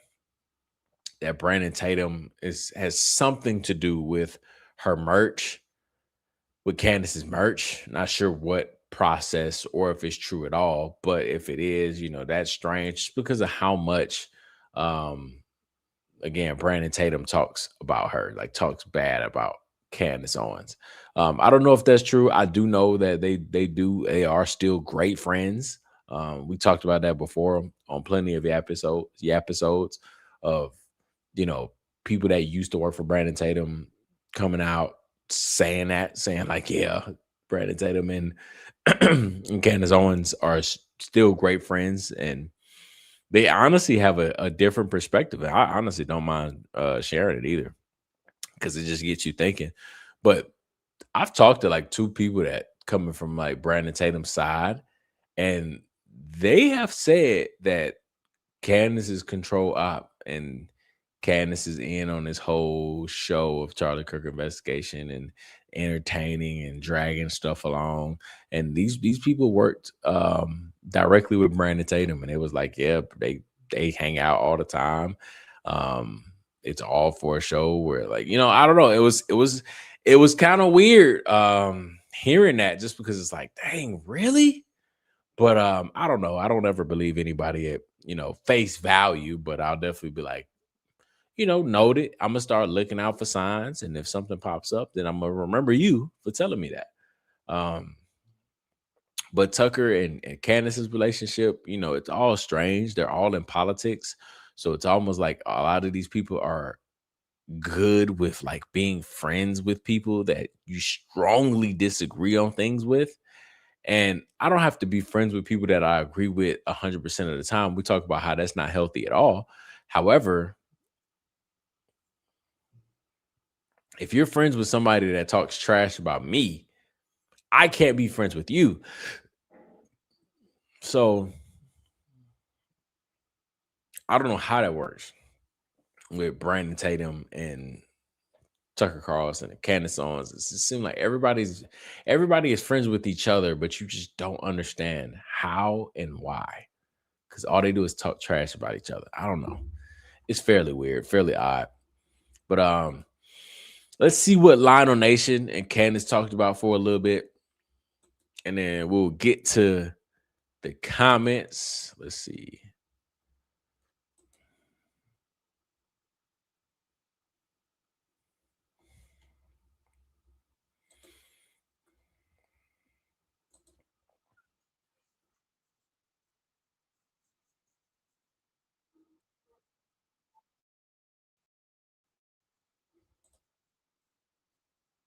that Brandon Tatum has something to do with her merch, with Candace's merch. Not sure what process or if it's true at all, but if it is, you know, that's strange because of how much, again, Brandon Tatum talks about her, like talks bad about Candace Owens. I don't know if that's true. I do know that they are still great friends. We talked about that before on plenty of episodes of, you know, people that used to work for Brandon Tatum coming out saying like, yeah, Brandon Tatum and Candace Owens are still great friends, and they honestly have a different perspective. I honestly don't mind sharing it either, because it just gets you thinking. But I've talked to like two people that coming from like Brandon Tatum's side, and they have said that Candace is control op, and Candace is in on this whole show of Charlie Kirk investigation and entertaining and dragging stuff along. And these people worked directly with Brandon Tatum, and it was like, yeah, they hang out all the time. It's all for a show where, like, you know, I don't know. It was kind of weird hearing that, just because it's like, dang, really? But I don't know. I don't ever believe anybody at, you know, face value, but I'll definitely be like, you know, note it. I'm gonna start looking out for signs, and if something pops up, then I'm gonna remember you for telling me that. But Tucker and Candace's relationship, you know, it's all strange. They're all in politics, so it's almost like a lot of these people are good with like being friends with people that you strongly disagree on things with. And I don't have to be friends with people that I agree with 100% of the time. We talk about how that's not healthy at all. However, if you're friends with somebody that talks trash about me, I can't be friends with you. So I don't know how that works with Brandon Tatum and Tucker Carlson and Candace Owens. It seems like everybody is friends with each other, but you just don't understand how and why, because all they do is talk trash about each other. I don't know. It's fairly weird, fairly odd. But let's see what Lionel Nation and Candace talked about for a little bit, and then we'll get to the comments. Let's see.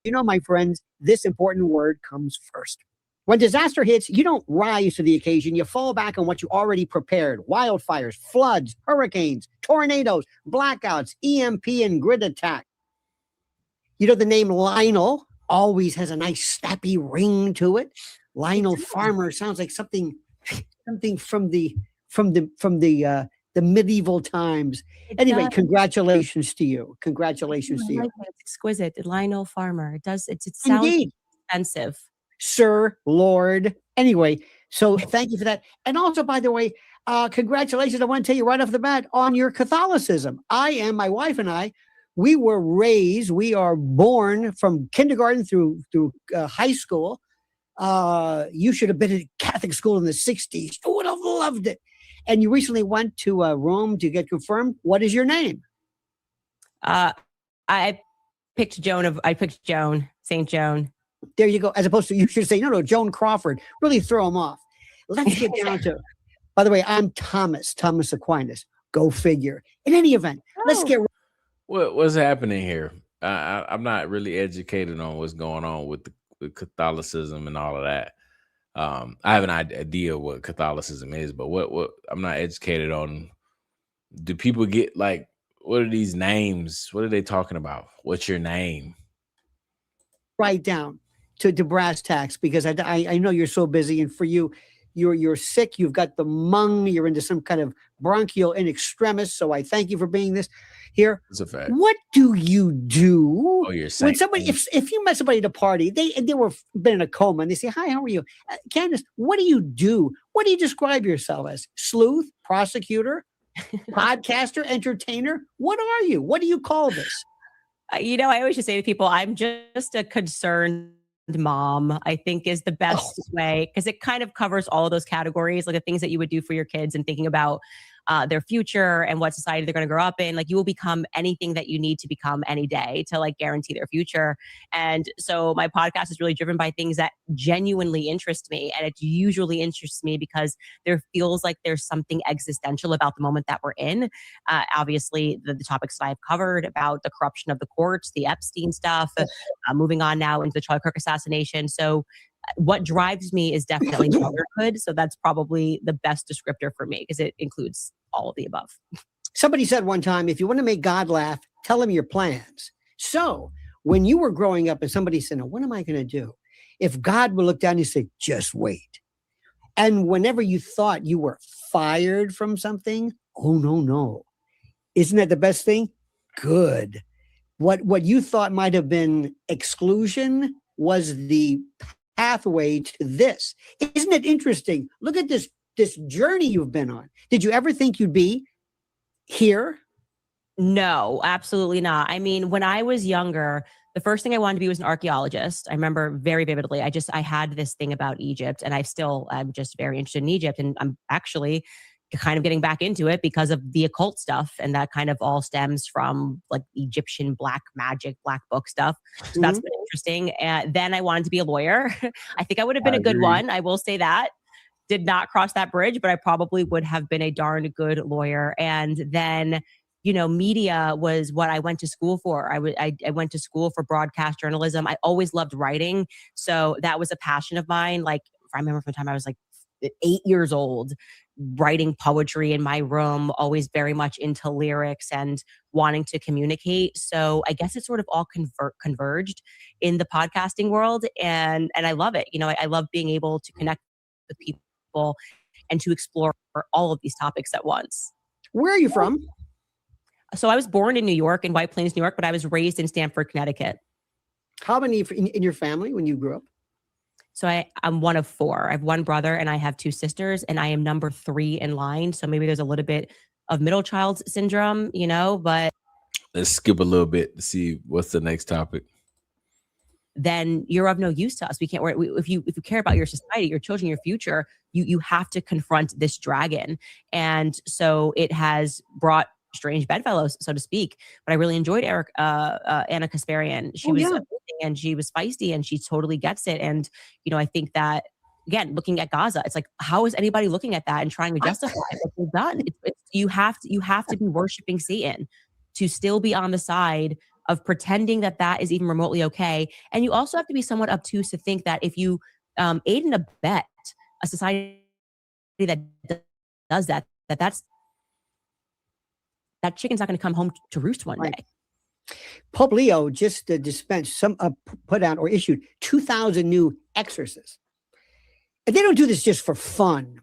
You know, my friends, this important word comes first. When disaster hits, you don't rise to the occasion. You fall back on what you already prepared. Wildfires, floods, hurricanes, tornadoes, blackouts, EMP, and grid attack. You know, the name Lionel always has a nice snappy ring to it. Lionel Farmer sounds like something from the medieval times. Anyway, congratulations to you. Congratulations to you. Like it. It's exquisite. Lionel Farmer. It sounds Indeed. expensive. Sir, Lord. Anyway, so thank you for that. And also, by the way, congratulations. I want to tell you right off the bat on your Catholicism. My wife and I, we are born from kindergarten through high school. You should have been at Catholic school in the 60s. You would have loved it. And you recently went to Rome to get confirmed. What is your name? I picked Joan, St. Joan. There you go. As opposed to, you should say, no, Joan Crawford. Really throw them off. Let's get down to, by the way, I'm Thomas Aquinas. Go figure. In any event, let's get. What's happening here? I'm not really educated on what's going on with Catholicism and all of that. I have an idea what Catholicism is, but what I'm not educated on. Do people get like, what are these names? What are they talking about? What's your name? Write down to brass tacks, because I know you're so busy, and for you, you're sick. You've got the mung. You're into some kind of bronchial in extremis. So I thank you for being this here. It's a fact. What do you do you're saying when somebody, if you met somebody at a party, they were been in a coma, and they say, "Hi, how are you, Candace? What do you do? What do you describe yourself as? Sleuth, prosecutor, podcaster, entertainer? What are you? What do you call this?" You know, I always just say to people, I'm just a concerned mom, I think is the best way, because it kind of covers all of those categories, like the things that you would do for your kids and thinking about their future and what society they're going to grow up in. Like, you will become anything that you need to become any day to like guarantee their future. And so my podcast is really driven by things that genuinely interest me. And it usually interests me because there feels like there's something existential about the moment that we're in. Obviously, the topics that I've covered about the corruption of the courts, the Epstein stuff, moving on now into the Charlie Kirk assassination. So what drives me is definitely motherhood. So that's probably the best descriptor for me, because it includes all of the above. Somebody said one time, if you want to make God laugh, tell him your plans. So when you were growing up and somebody said, "Now, what am I going to do?" If God would look down and say, "Just wait." And whenever you thought you were fired from something, Oh, no. Isn't that the best thing? Good. What you thought might have been exclusion was the pathway to this. Isn't it interesting? Look at this journey you've been on. Did you ever think you'd be here? No, absolutely not. I mean, when I was younger, the first thing I wanted to be was an archaeologist. I remember very vividly. I had this thing about Egypt, and I'm just very interested in Egypt. And I'm actually kind of getting back into it because of the occult stuff. And that kind of all stems from like Egyptian black magic, black book stuff. So that's been interesting. And then I wanted to be a lawyer. I think I would have been a good one. I will say that. Did not cross that bridge, but I probably would have been a darn good lawyer. And then, you know, media was what I went to school for. I went to school for broadcast journalism. I always loved writing. So that was a passion of mine. Like, I remember from the time I was like 8 years old, writing poetry in my room, always very much into lyrics and wanting to communicate. So I guess it sort of all converged in the podcasting world. And I love it. You know, I love being able to connect with people and to explore all of these topics at once. Where are you from? So I was born in New York, in White Plains, New York, but I was raised in Stamford, Connecticut. How many in your family when you grew up? So I'm one of 4. I have one brother and I have 2 sisters, and I am number 3 in line. So maybe there's a little bit of middle child syndrome, you know, but let's skip a little bit to see what's the next topic. Then you're of no use to us. We can't. If you care about your society, your children, your future, you have to confront this dragon. And so it has brought strange bedfellows, so to speak. But I really enjoyed Anna Kasparian. She was amazing, and she was feisty, and she totally gets it. And you know, I think that again, looking at Gaza, it's like, how is anybody looking at that and trying to justify what they've done? You have to be worshiping Satan to still be on the side of pretending that that is even remotely okay. And you also have to be somewhat obtuse to think that if you aid and abet a society that does that chicken's not going to come home to roost one day. Pope Leo just dispensed put out or issued 2,000 new exorcists. And they don't do this just for fun.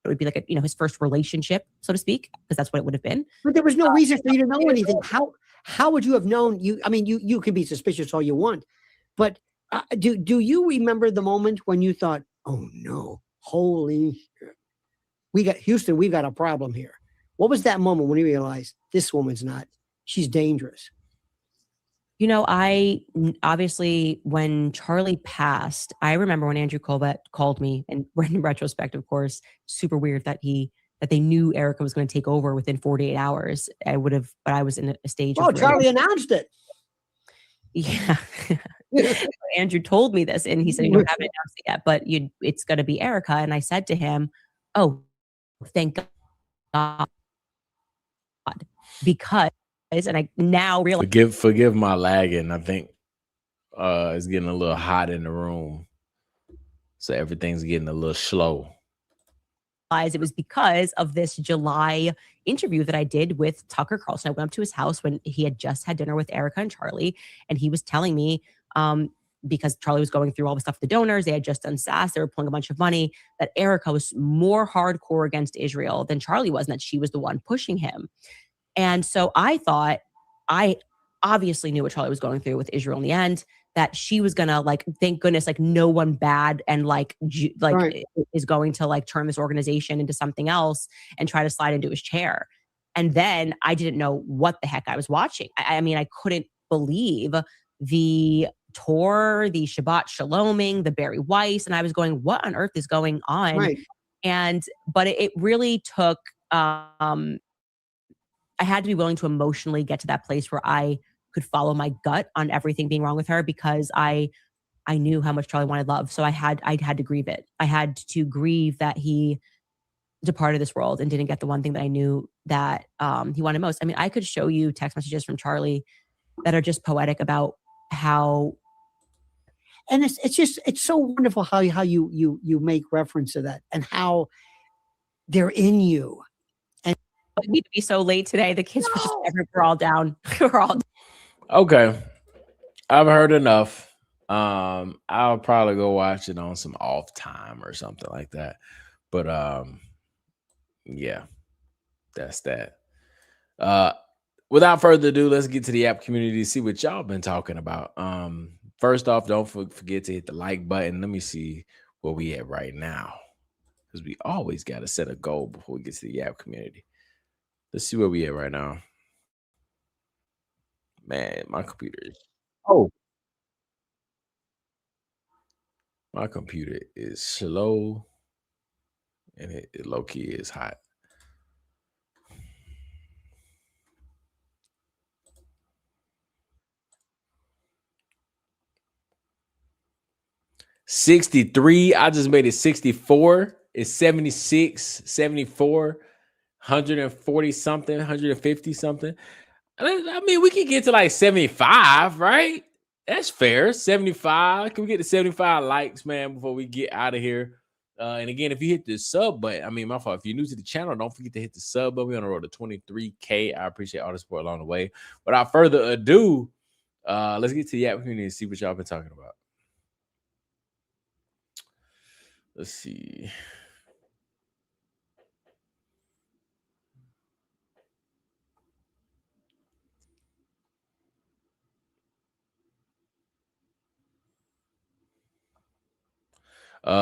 It would be like his first relationship, so to speak, because that's what it would have been. But there was no reason for you to know anything. How would you have known? You can be suspicious all you want, but do you remember the moment when you thought, "Oh no, holy shit, we've got a problem here"? What was that moment when you realized this woman's she's dangerous? You know, I obviously, when Charlie passed, I remember when Andrew Colbert called me, and in retrospect, of course, super weird that they knew Erica was going to take over within 48 hours. But I was in a stage. Oh, Charlie announced it. Yeah. Andrew told me this, and he said, "You don't have it announced it yet, but it's going to be Erica." And I said to him, "Oh, thank God," because. And I now realize forgive my lagging. I think it's getting a little hot in the room, so everything's getting a little slow. It was because of this July interview that I did with Tucker Carlson. I went up to his house when he had just had dinner with Erica and Charlie, and he was telling me because Charlie was going through all the stuff with the donors, they had just done SAS, they were pulling a bunch of money, that Erica was more hardcore against Israel than Charlie was, and that she was the one pushing him. And so I thought, I obviously knew what Charlie was going through with Israel in the end, that she was gonna thank goodness, no one bad and is going to turn this organization into something else and try to slide into his chair. And then I didn't know what the heck I was watching. I mean, I couldn't believe the tour, the Shabbat Shaloming, the Barry Weiss, and I was going, what on earth is going on? Right. But it really took. I had to be willing to emotionally get to that place where I could follow my gut on everything being wrong with her, because I knew how much Charlie wanted love. So I had to grieve it. I had to grieve that he departed this world and didn't get the one thing that I knew that he wanted most. I mean, I could show you text messages from Charlie that are just poetic about how. And it's so wonderful how you make reference to that and how they're in you. It need to be so late today. The kids were all down. We're all okay. I've heard enough. I'll probably go watch it on some off time or something like that. But yeah. That's that. Without further ado, let's get to the app community to see what y'all been talking about. First off, don't forget to hit the like button. Let me see where we at right now, because we always got to set a goal before we get to the app community. Let's see where we at right now. Man, my computer is slow, and it low key is hot. $63. I just made it 64. It's 76, 74, 140 something, 150 something. I mean, we can get to like 75, right? That's fair. 75. Can we get to 75 likes, man, before we get out of here? And again, if you hit the sub button, I mean, my fault. If you're new to the channel, don't forget to hit the sub button. We're on the road to 23K. I appreciate all the support along the way. Without further ado, let's get to the app community and see what y'all been talking about. Let's see.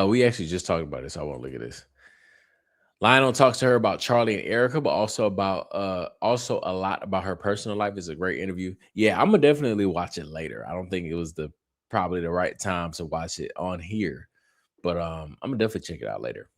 We actually just talked about this. So I want to look at this. Lionel talks to her about Charlie and Erica, but also a lot about her personal life. It's a great interview. Yeah, I'm gonna definitely watch it later. I don't think it was probably the right time to watch it on here, but I'm gonna definitely check it out later.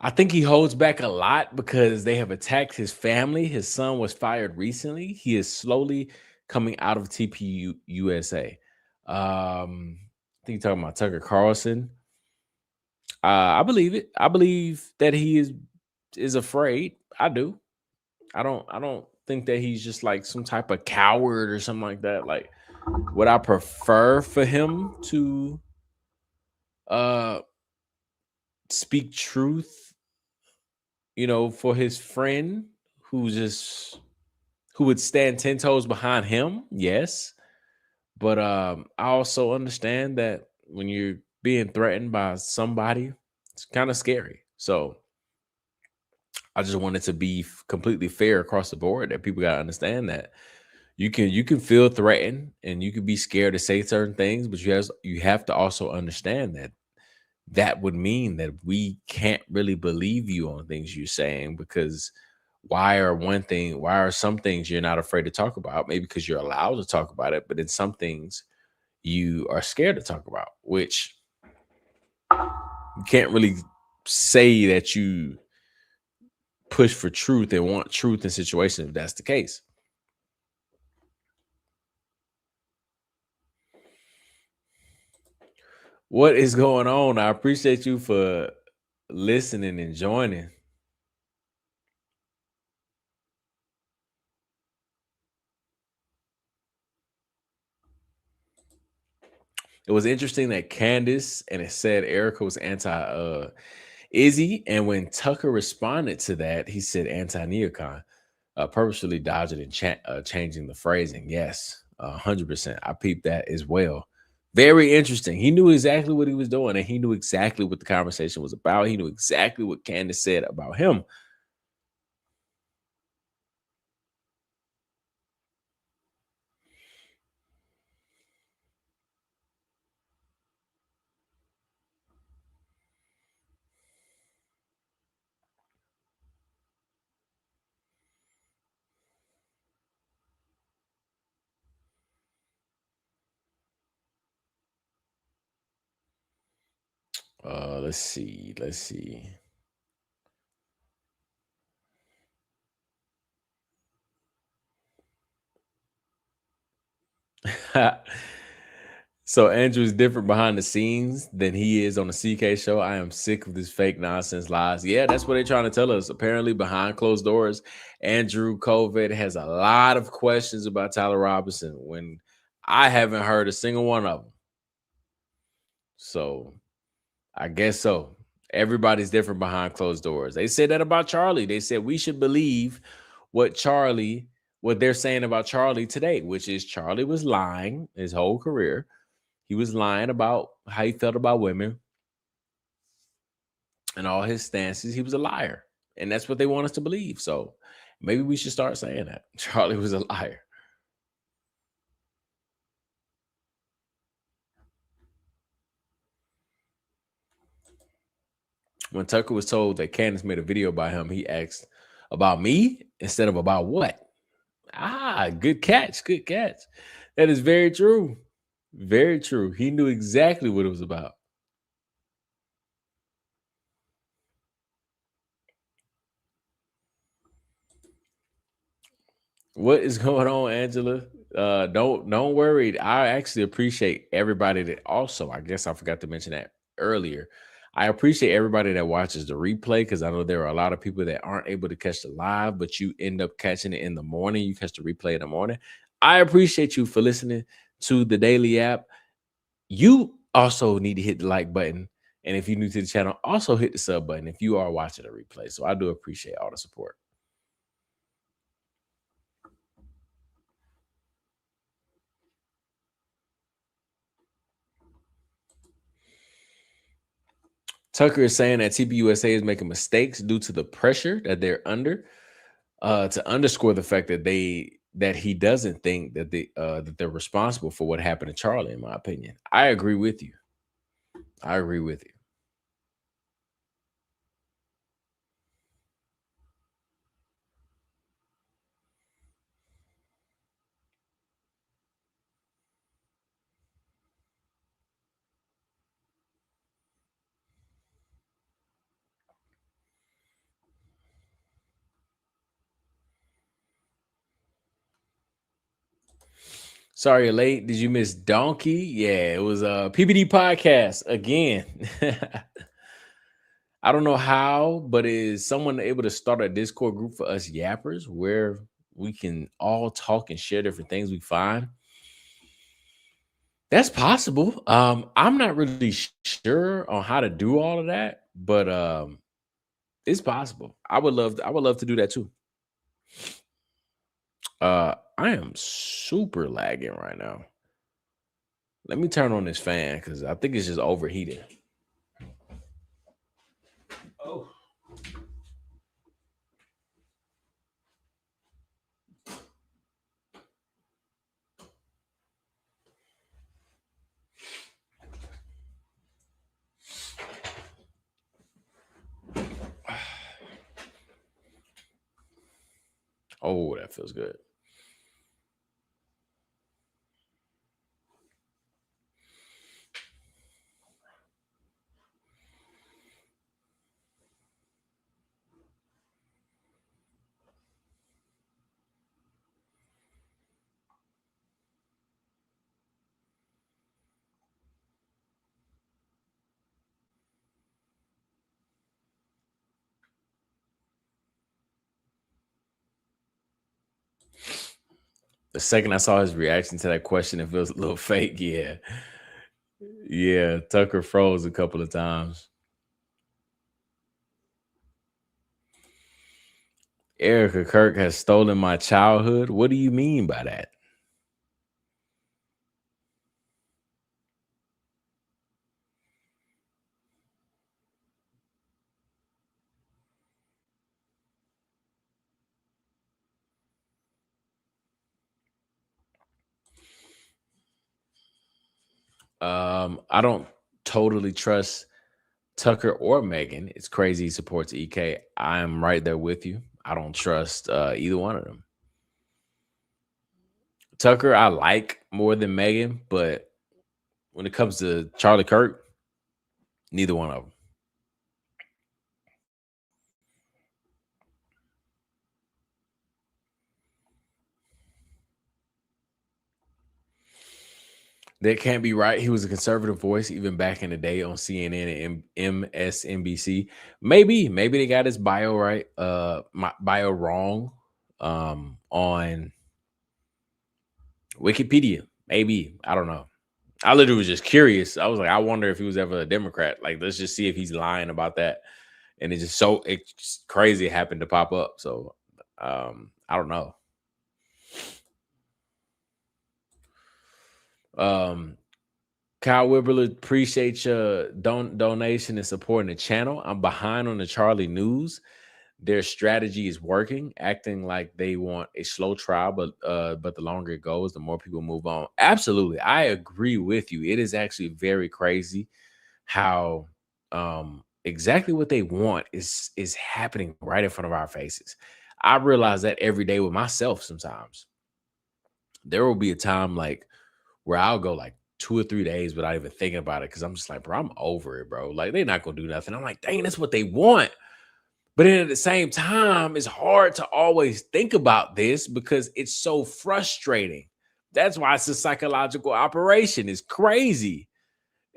I think he holds back a lot because they have attacked his family. His son was fired recently. He is slowly coming out of TPU USA. I think you're talking about Tucker Carlson. I believe it. I believe that he is afraid. I do. I don't think that he's just like some type of coward or something like that. Like, would I prefer for him to speak truth, for his friend who would stand 10 toes behind him? Yes. But I also understand that when you're being threatened by somebody, it's kind of scary. So I just want it to be completely fair across the board, that people got to understand that you can feel threatened and you can be scared to say certain things, but you have to also understand that would mean that we can't really believe you on things you're saying, because why are some things you're not afraid to talk about? Maybe because you're allowed to talk about it, but in some things you are scared to talk about, which you can't really say that you push for truth and want truth in situations if that's the case. What is going on? I appreciate you for listening and joining. It was interesting that Candace and it said Erica was anti Izzy, and when Tucker responded to that, he said anti-neocon, purposely dodging and changing the phrasing. Yes, 100%. I peeped that as well. Very interesting. He knew exactly what he was doing, and he knew exactly what the conversation was about. He knew exactly what Candace said about him. Let's see. So Andrew's different behind the scenes than he is on the CK show. I am sick of this fake nonsense lies. Yeah, that's what they're trying to tell us. Apparently, behind closed doors, Andrew COVID has a lot of questions about Tyler Robinson when I haven't heard a single one of them. So I guess so. Everybody's different behind closed doors. They said that about Charlie. They said we should believe what they're saying about Charlie today, which is Charlie was lying his whole career. He was lying about how he felt about women and all his stances. He was a liar. And that's what they want us to believe. So maybe we should start saying that Charlie was a liar. When Tucker was told that Candace made a video about him, he asked about me instead of about what? Good catch. Good catch. That is very true. Very true. He knew exactly what it was about. What is going on, Angela? Don't worry. I actually appreciate everybody that also, I guess I forgot to mention that earlier. I appreciate everybody that watches the replay because I know there are a lot of people that aren't able to catch the live, but you end up catching it in the morning. You catch the replay in the morning. I appreciate you for listening to the Daily App. You also need to hit the like button. And if you're new to the channel, also hit the sub button if you are watching the replay. So I do appreciate all the support. Tucker is saying that TPUSA is making mistakes due to the pressure that they're under, to underscore the fact that he doesn't think that they're responsible for what happened to Charlie. In my opinion, I agree with you. I agree with you. Sorry you're late. Did you miss Donkey? Yeah, it was a PBD podcast again. I don't know how, but is someone able to start a Discord group for us yappers where we can all talk and share different things we find? That's possible. I'm not really sure on how to do all of that, but it's possible. I would love to do that too. I am super lagging right now. Let me turn on this fan because I think it's just overheating. Oh. Oh, that feels good. The second I saw his reaction to that question, it feels a little fake. Yeah. Yeah. Tucker froze a couple of times. Erica Kirk has stolen my childhood. What do you mean by that? I don't totally trust Tucker or Megan. It's crazy he supports EK. I'm right there with you. I don't trust either one of them. Tucker, I like more than Megan, but when it comes to Charlie Kirk, neither one of them. That can't be right. He was a conservative voice even back in the day on CNN and MSNBC. Maybe they got his bio right, my bio wrong on Wikipedia. Maybe. I don't know. I literally was just curious. I was like, I wonder if he was ever a Democrat. Like, let's just see if he's lying about that. And it's crazy it happened to pop up. So I don't know. Kyle Wibberler, appreciate your donation and supporting the channel. I'm behind on the Charlie news. Their strategy is working, acting like they want a slow trial, but the longer it goes, the more people move on. Absolutely, I agree with you. It is actually very crazy how exactly what they want is happening right in front of our faces. I realize that every day with myself. Sometimes there will be a time like where I'll go like 2 or 3 days without even thinking about it, because I'm just like, bro, I'm over it, bro. Like, they're not gonna do nothing. I'm like, dang, that's what they want. But then at the same time, it's hard to always think about this because it's so frustrating. That's why it's a psychological operation. It's crazy.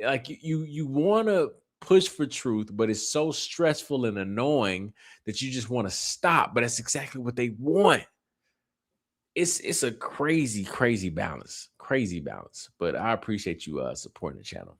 Like, you want to push for truth, but it's so stressful and annoying that you just want to stop. But that's exactly what they want. It's a crazy balance. Crazy balance. But I appreciate you supporting the channel.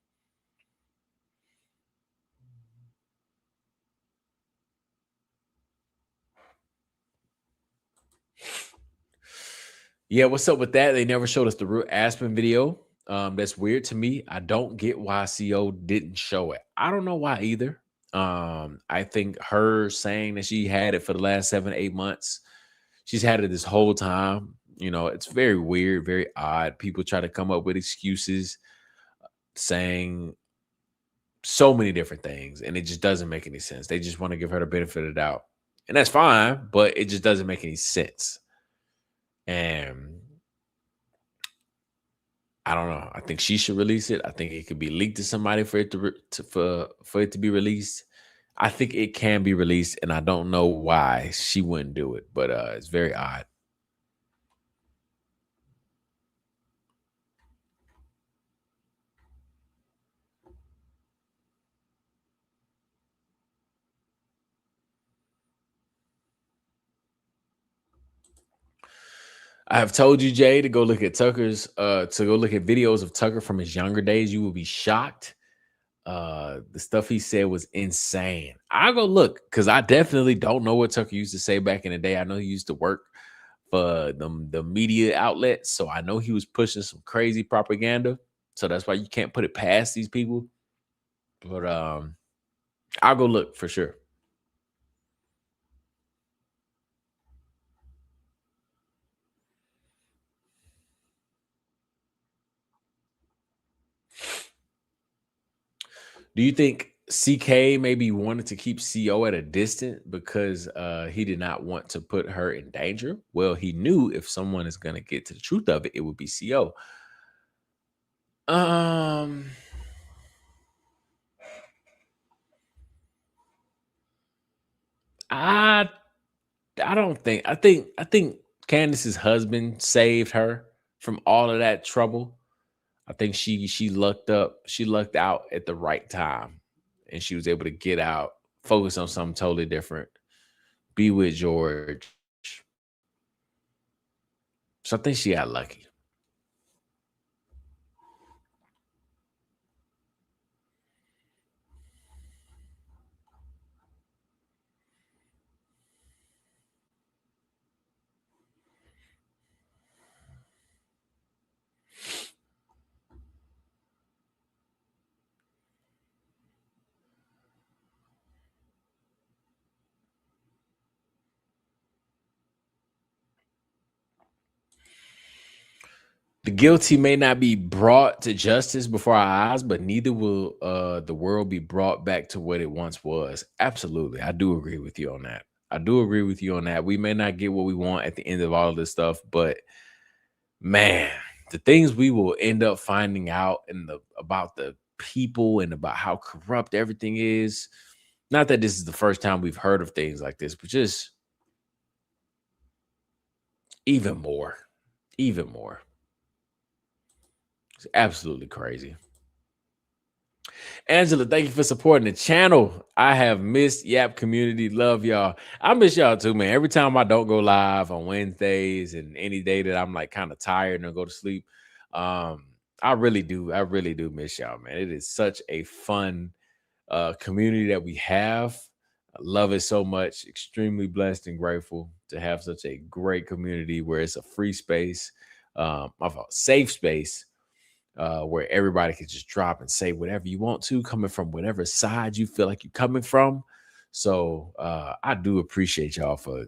Yeah, what's up with that? They never showed us the real Aspen video. That's weird to me. I don't get why CO didn't show it. I don't know why either. I think her saying that she had it for the last 7-8 months, she's had it this whole time. You know, it's very weird, very odd. People try to come up with excuses, saying so many different things, and it just doesn't make any sense. They just want to give her the benefit of the doubt, and that's fine, but it just doesn't make any sense. And I don't know. I think she should release it. I think it could be leaked to somebody for it for it to be released. I think it can be released, and I don't know why she wouldn't do it, but it's very odd. I have told you, Jay, to go look at videos of Tucker from his younger days. You will be shocked. The stuff he said was insane. I'll go look, because I definitely don't know what Tucker used to say back in the day. I know he used to work for the media outlets, so I know he was pushing some crazy propaganda. So that's why you can't put it past these people. But I'll go look for sure. Do you think CK maybe wanted to keep CO at a distance because he did not want to put her in danger? Well, he knew if someone is going to get to the truth of it, it would be CO. I don't think. I think Candace's husband saved her from all of that trouble. I think she lucked up. She lucked out at the right time, and she was able to get out, focus on something totally different, be with George. So I think she got lucky. The guilty may not be brought to justice before our eyes, but neither will the world be brought back to what it once was. Absolutely. I do agree with you on that. I do agree with you on that. We may not get what we want at the end of all of this stuff, but man, the things we will end up finding out about the people and about how corrupt everything is. Not that this is the first time we've heard of things like this, but just even more. It's absolutely crazy. Angela, thank you for supporting the channel. I have missed Yap community. Love y'all. I miss y'all too, man. Every time I don't go live on Wednesdays and any day that I'm like kind of tired and I go to sleep, I I really do. I really do miss y'all, man. It is such a fun community that we have. I love it so much. Extremely blessed and grateful to have such a great community where it's a free space, a safe space, where everybody can just drop and say whatever you want to, coming from whatever side you feel like you're coming from. So I do appreciate y'all for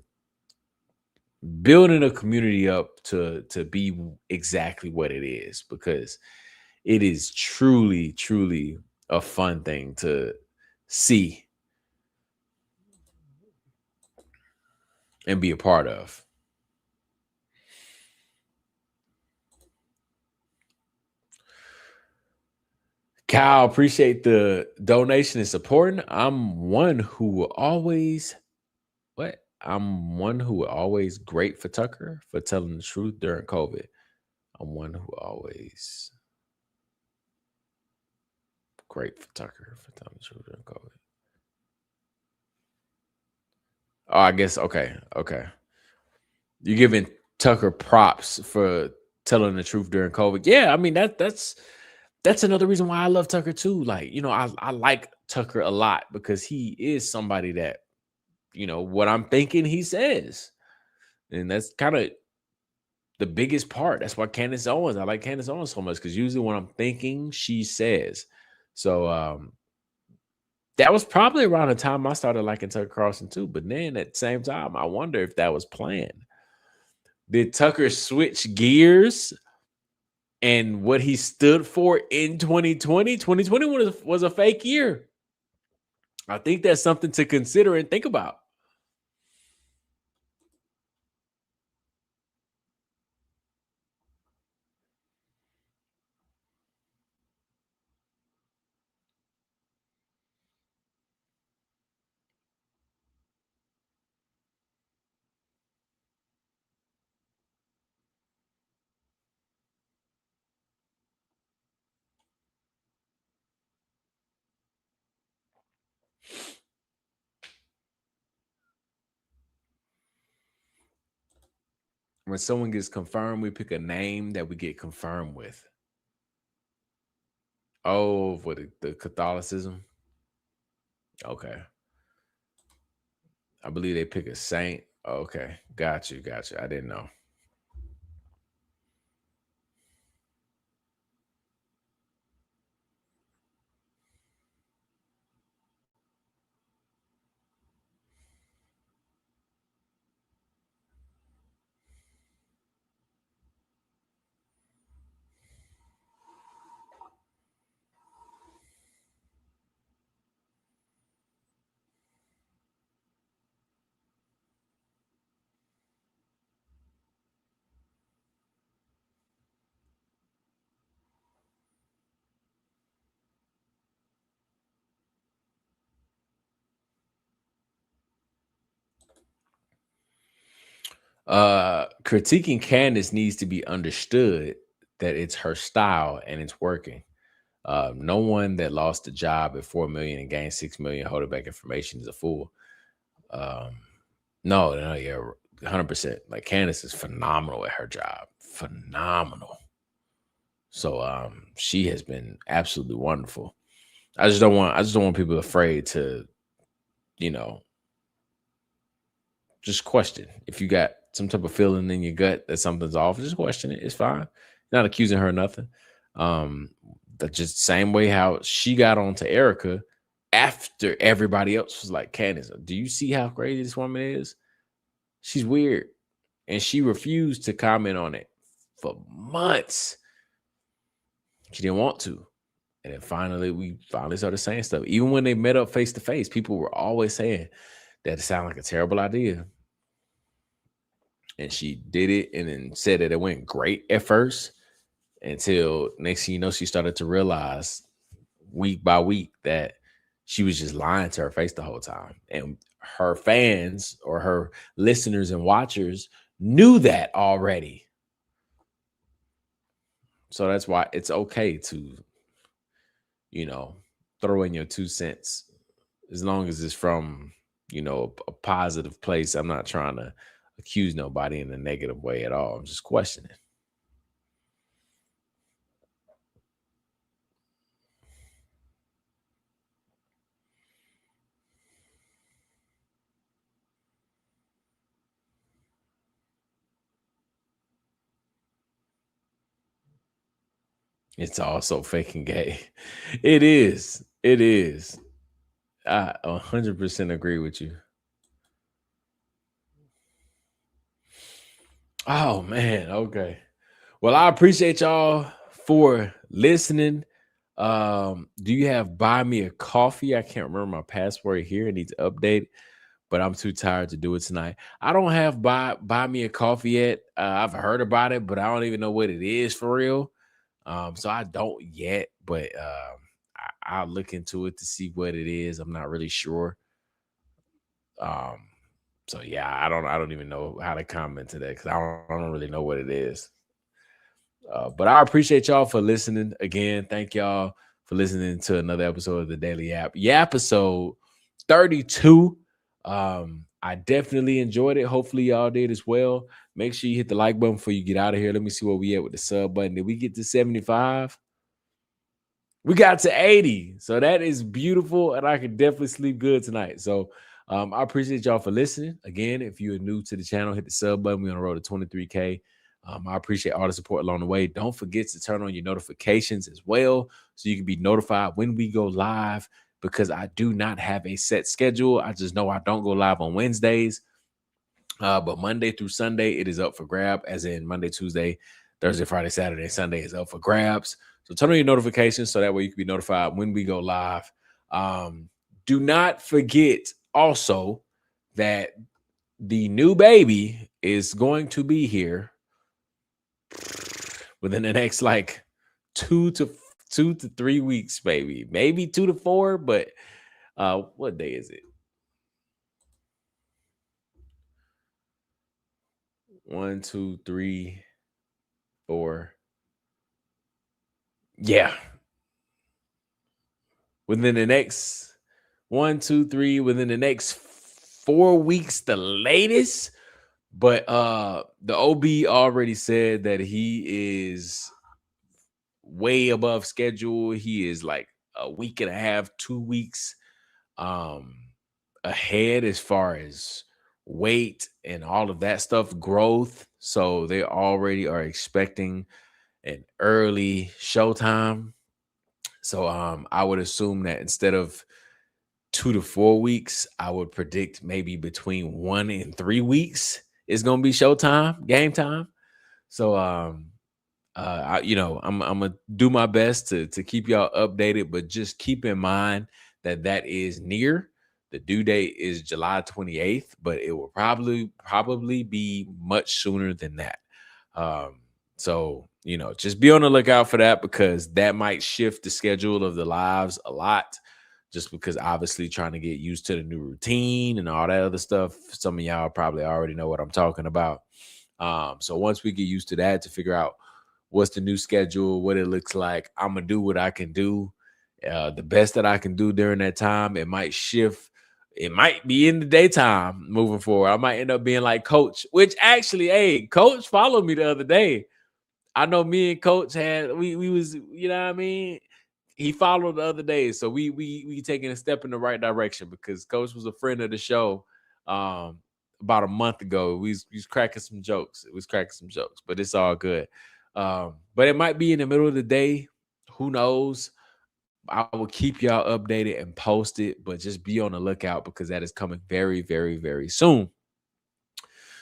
building a community up to be exactly what it is, because it is truly, truly a fun thing to see and be a part of. Kyle, appreciate the donation and supporting. I'm one who will always great for Tucker for telling the truth during COVID. I'm one who always great for Tucker for telling the truth during COVID. Oh, I guess okay. You're giving Tucker props for telling the truth during COVID. Yeah, I mean that's another reason why I love Tucker too. Like, you know, I like Tucker a lot because he is somebody that, you know, what I'm thinking he says. And that's kind of the biggest part. That's why I like Candace Owens so much, because usually when I'm thinking, she says. So that was probably around the time I started liking Tucker Carlson too. But then at the same time, I wonder if that was planned. Did Tucker switch gears and what he stood for in 2020? 2020 was a fake year. I think that's something to consider and think about. When someone gets confirmed, we pick a name that we get confirmed with. Oh, for the Catholicism. Okay. I believe they pick a saint. Okay. Got you. I didn't know. Critiquing Candace needs to be understood that it's her style and it's working. No one that lost a job at 4 million and gained 6 million holding back information is a fool. No, yeah, 100%. Like, Candace is phenomenal at her job. Phenomenal. So she has been absolutely wonderful. I just don't want people afraid to, you know, just question. If you got some type of feeling in your gut that something's off, just question it. It's fine. Not accusing her of nothing. That just same way how she got on to Erica after everybody else was like, Candace, do you see how crazy this woman is? She's weird. And she refused to comment on it for months. She didn't want to. And then we finally started saying stuff. Even when they met up face to face, people were always saying that it sounded like a terrible idea. And she did it and then said that it went great at first, until next thing you know, she started to realize week by week that she was just lying to her face the whole time. And her fans or her listeners and watchers knew that already. So that's why it's okay to, you know, throw in your 2 cents, as long as it's from, you know, a positive place. I'm not trying to accuse nobody in a negative way at all. I'm just questioning. It's also fake and gay. It is. It is. I 100% agree with you. Oh man, okay. Well, I appreciate y'all for listening. Do you have buy me a coffee? I can't remember my password here. It needs to update, but I'm too tired to do it tonight. I don't have buy me a coffee yet. I've heard about it, but I don't even know what it is for real. So I don't yet, but I'll look into it to see what it is. I'm not really sure. So yeah, I don't even know how to comment to that because I don't really know what it is. But I appreciate y'all for listening again. Thank y'all for listening to another episode of the Daily Yap. Yappisode 32. I definitely enjoyed it. Hopefully y'all did as well. Make sure you hit the like button before you get out of here. Let me see where we at with the sub button. Did we get to 75? We got to 80. So that is beautiful, and I can definitely sleep good tonight. So I appreciate y'all for listening. Again, if you're new to the channel, hit the sub button. We're on the road to 23K. I appreciate all the support along the way. Don't forget to turn on your notifications as well so you can be notified when we go live, because I do not have a set schedule. I just know I don't go live on Wednesdays. But Monday through Sunday, it is up for grab, as in Monday, Tuesday, Thursday, Friday, Saturday, Sunday is up for grabs. So turn on your notifications so that way you can be notified when we go live. Do not forget also that the new baby is going to be here within the next like 2 to 3 weeks, baby. Maybe 2 to 4, but what day is it? 1, 2, 3, 4. Yeah. Within the next 1, 2, 3, within the next 4 weeks, the latest. But the OB already said that he is way above schedule. He is like a week and a half, 2 weeks ahead as far as weight and all of that stuff, growth. So they already are expecting an early showtime. So I would assume that instead of 2 to 4 weeks, I would predict maybe between 1 and 3 weeks is going to be showtime, game time. So I'm gonna do my best to keep y'all updated, but just keep in mind that that is near. The due date is July 28th, but it will probably be much sooner than that. So just be on the lookout for that, because that might shift the schedule of the lives a lot, just because obviously trying to get used to the new routine and all that other stuff. Some of y'all probably already know what I'm talking about. So once we get used to that, to figure out what's the new schedule, what it looks like, I'm going to do what I can do, the best that I can do during that time. It might shift. It might be in the daytime moving forward. I might end up being like Coach, which actually, hey, Coach followed me the other day. I know me and Coach we was, you know what I mean? He followed the other day. So we taking a step in the right direction, because Coach was a friend of the show about a month ago. We was cracking some jokes. It was cracking some jokes, but it's all good. But it might be in the middle of the day. Who knows? I will keep y'all updated and post it, but just be on the lookout, because that is coming very, very, very soon.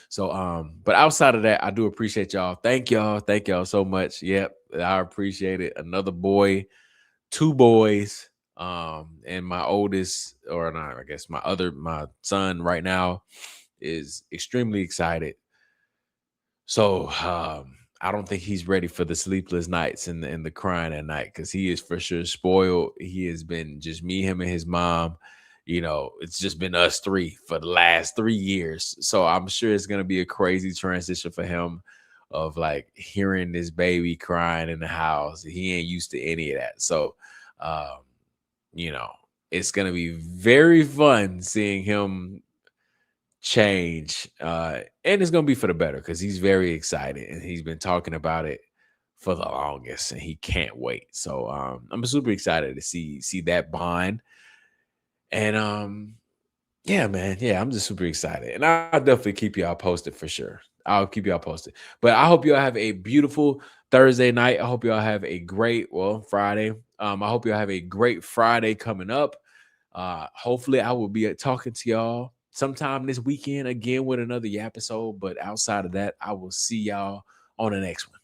So, but outside of that, I do appreciate y'all. Thank y'all so much. Yep, I appreciate it. Another boy, 2 boys, and my oldest, or not, I guess my son right now is extremely excited. So, I don't think he's ready for the sleepless nights and the crying at night, because he is for sure spoiled. He has been just me, him, and his mom. It's just been us 3 for the last 3 years. So I'm sure it's going to be a crazy transition for him, of like hearing this baby crying in the house. He ain't used to any of that. So, it's going to be very fun seeing him change. And it's going to be for the better, because he's very excited and he's been talking about it for the longest and he can't wait. So I'm super excited to see that bond. And yeah, man. Yeah, I'm just super excited. And I'll definitely keep y'all posted for sure. I'll keep y'all posted. But I hope y'all have a beautiful Thursday night. I hope y'all have a great, Friday. I hope y'all have a great Friday coming up. Hopefully I will be talking to y'all sometime this weekend again with another Yappisode. But outside of that, I will see y'all on the next one.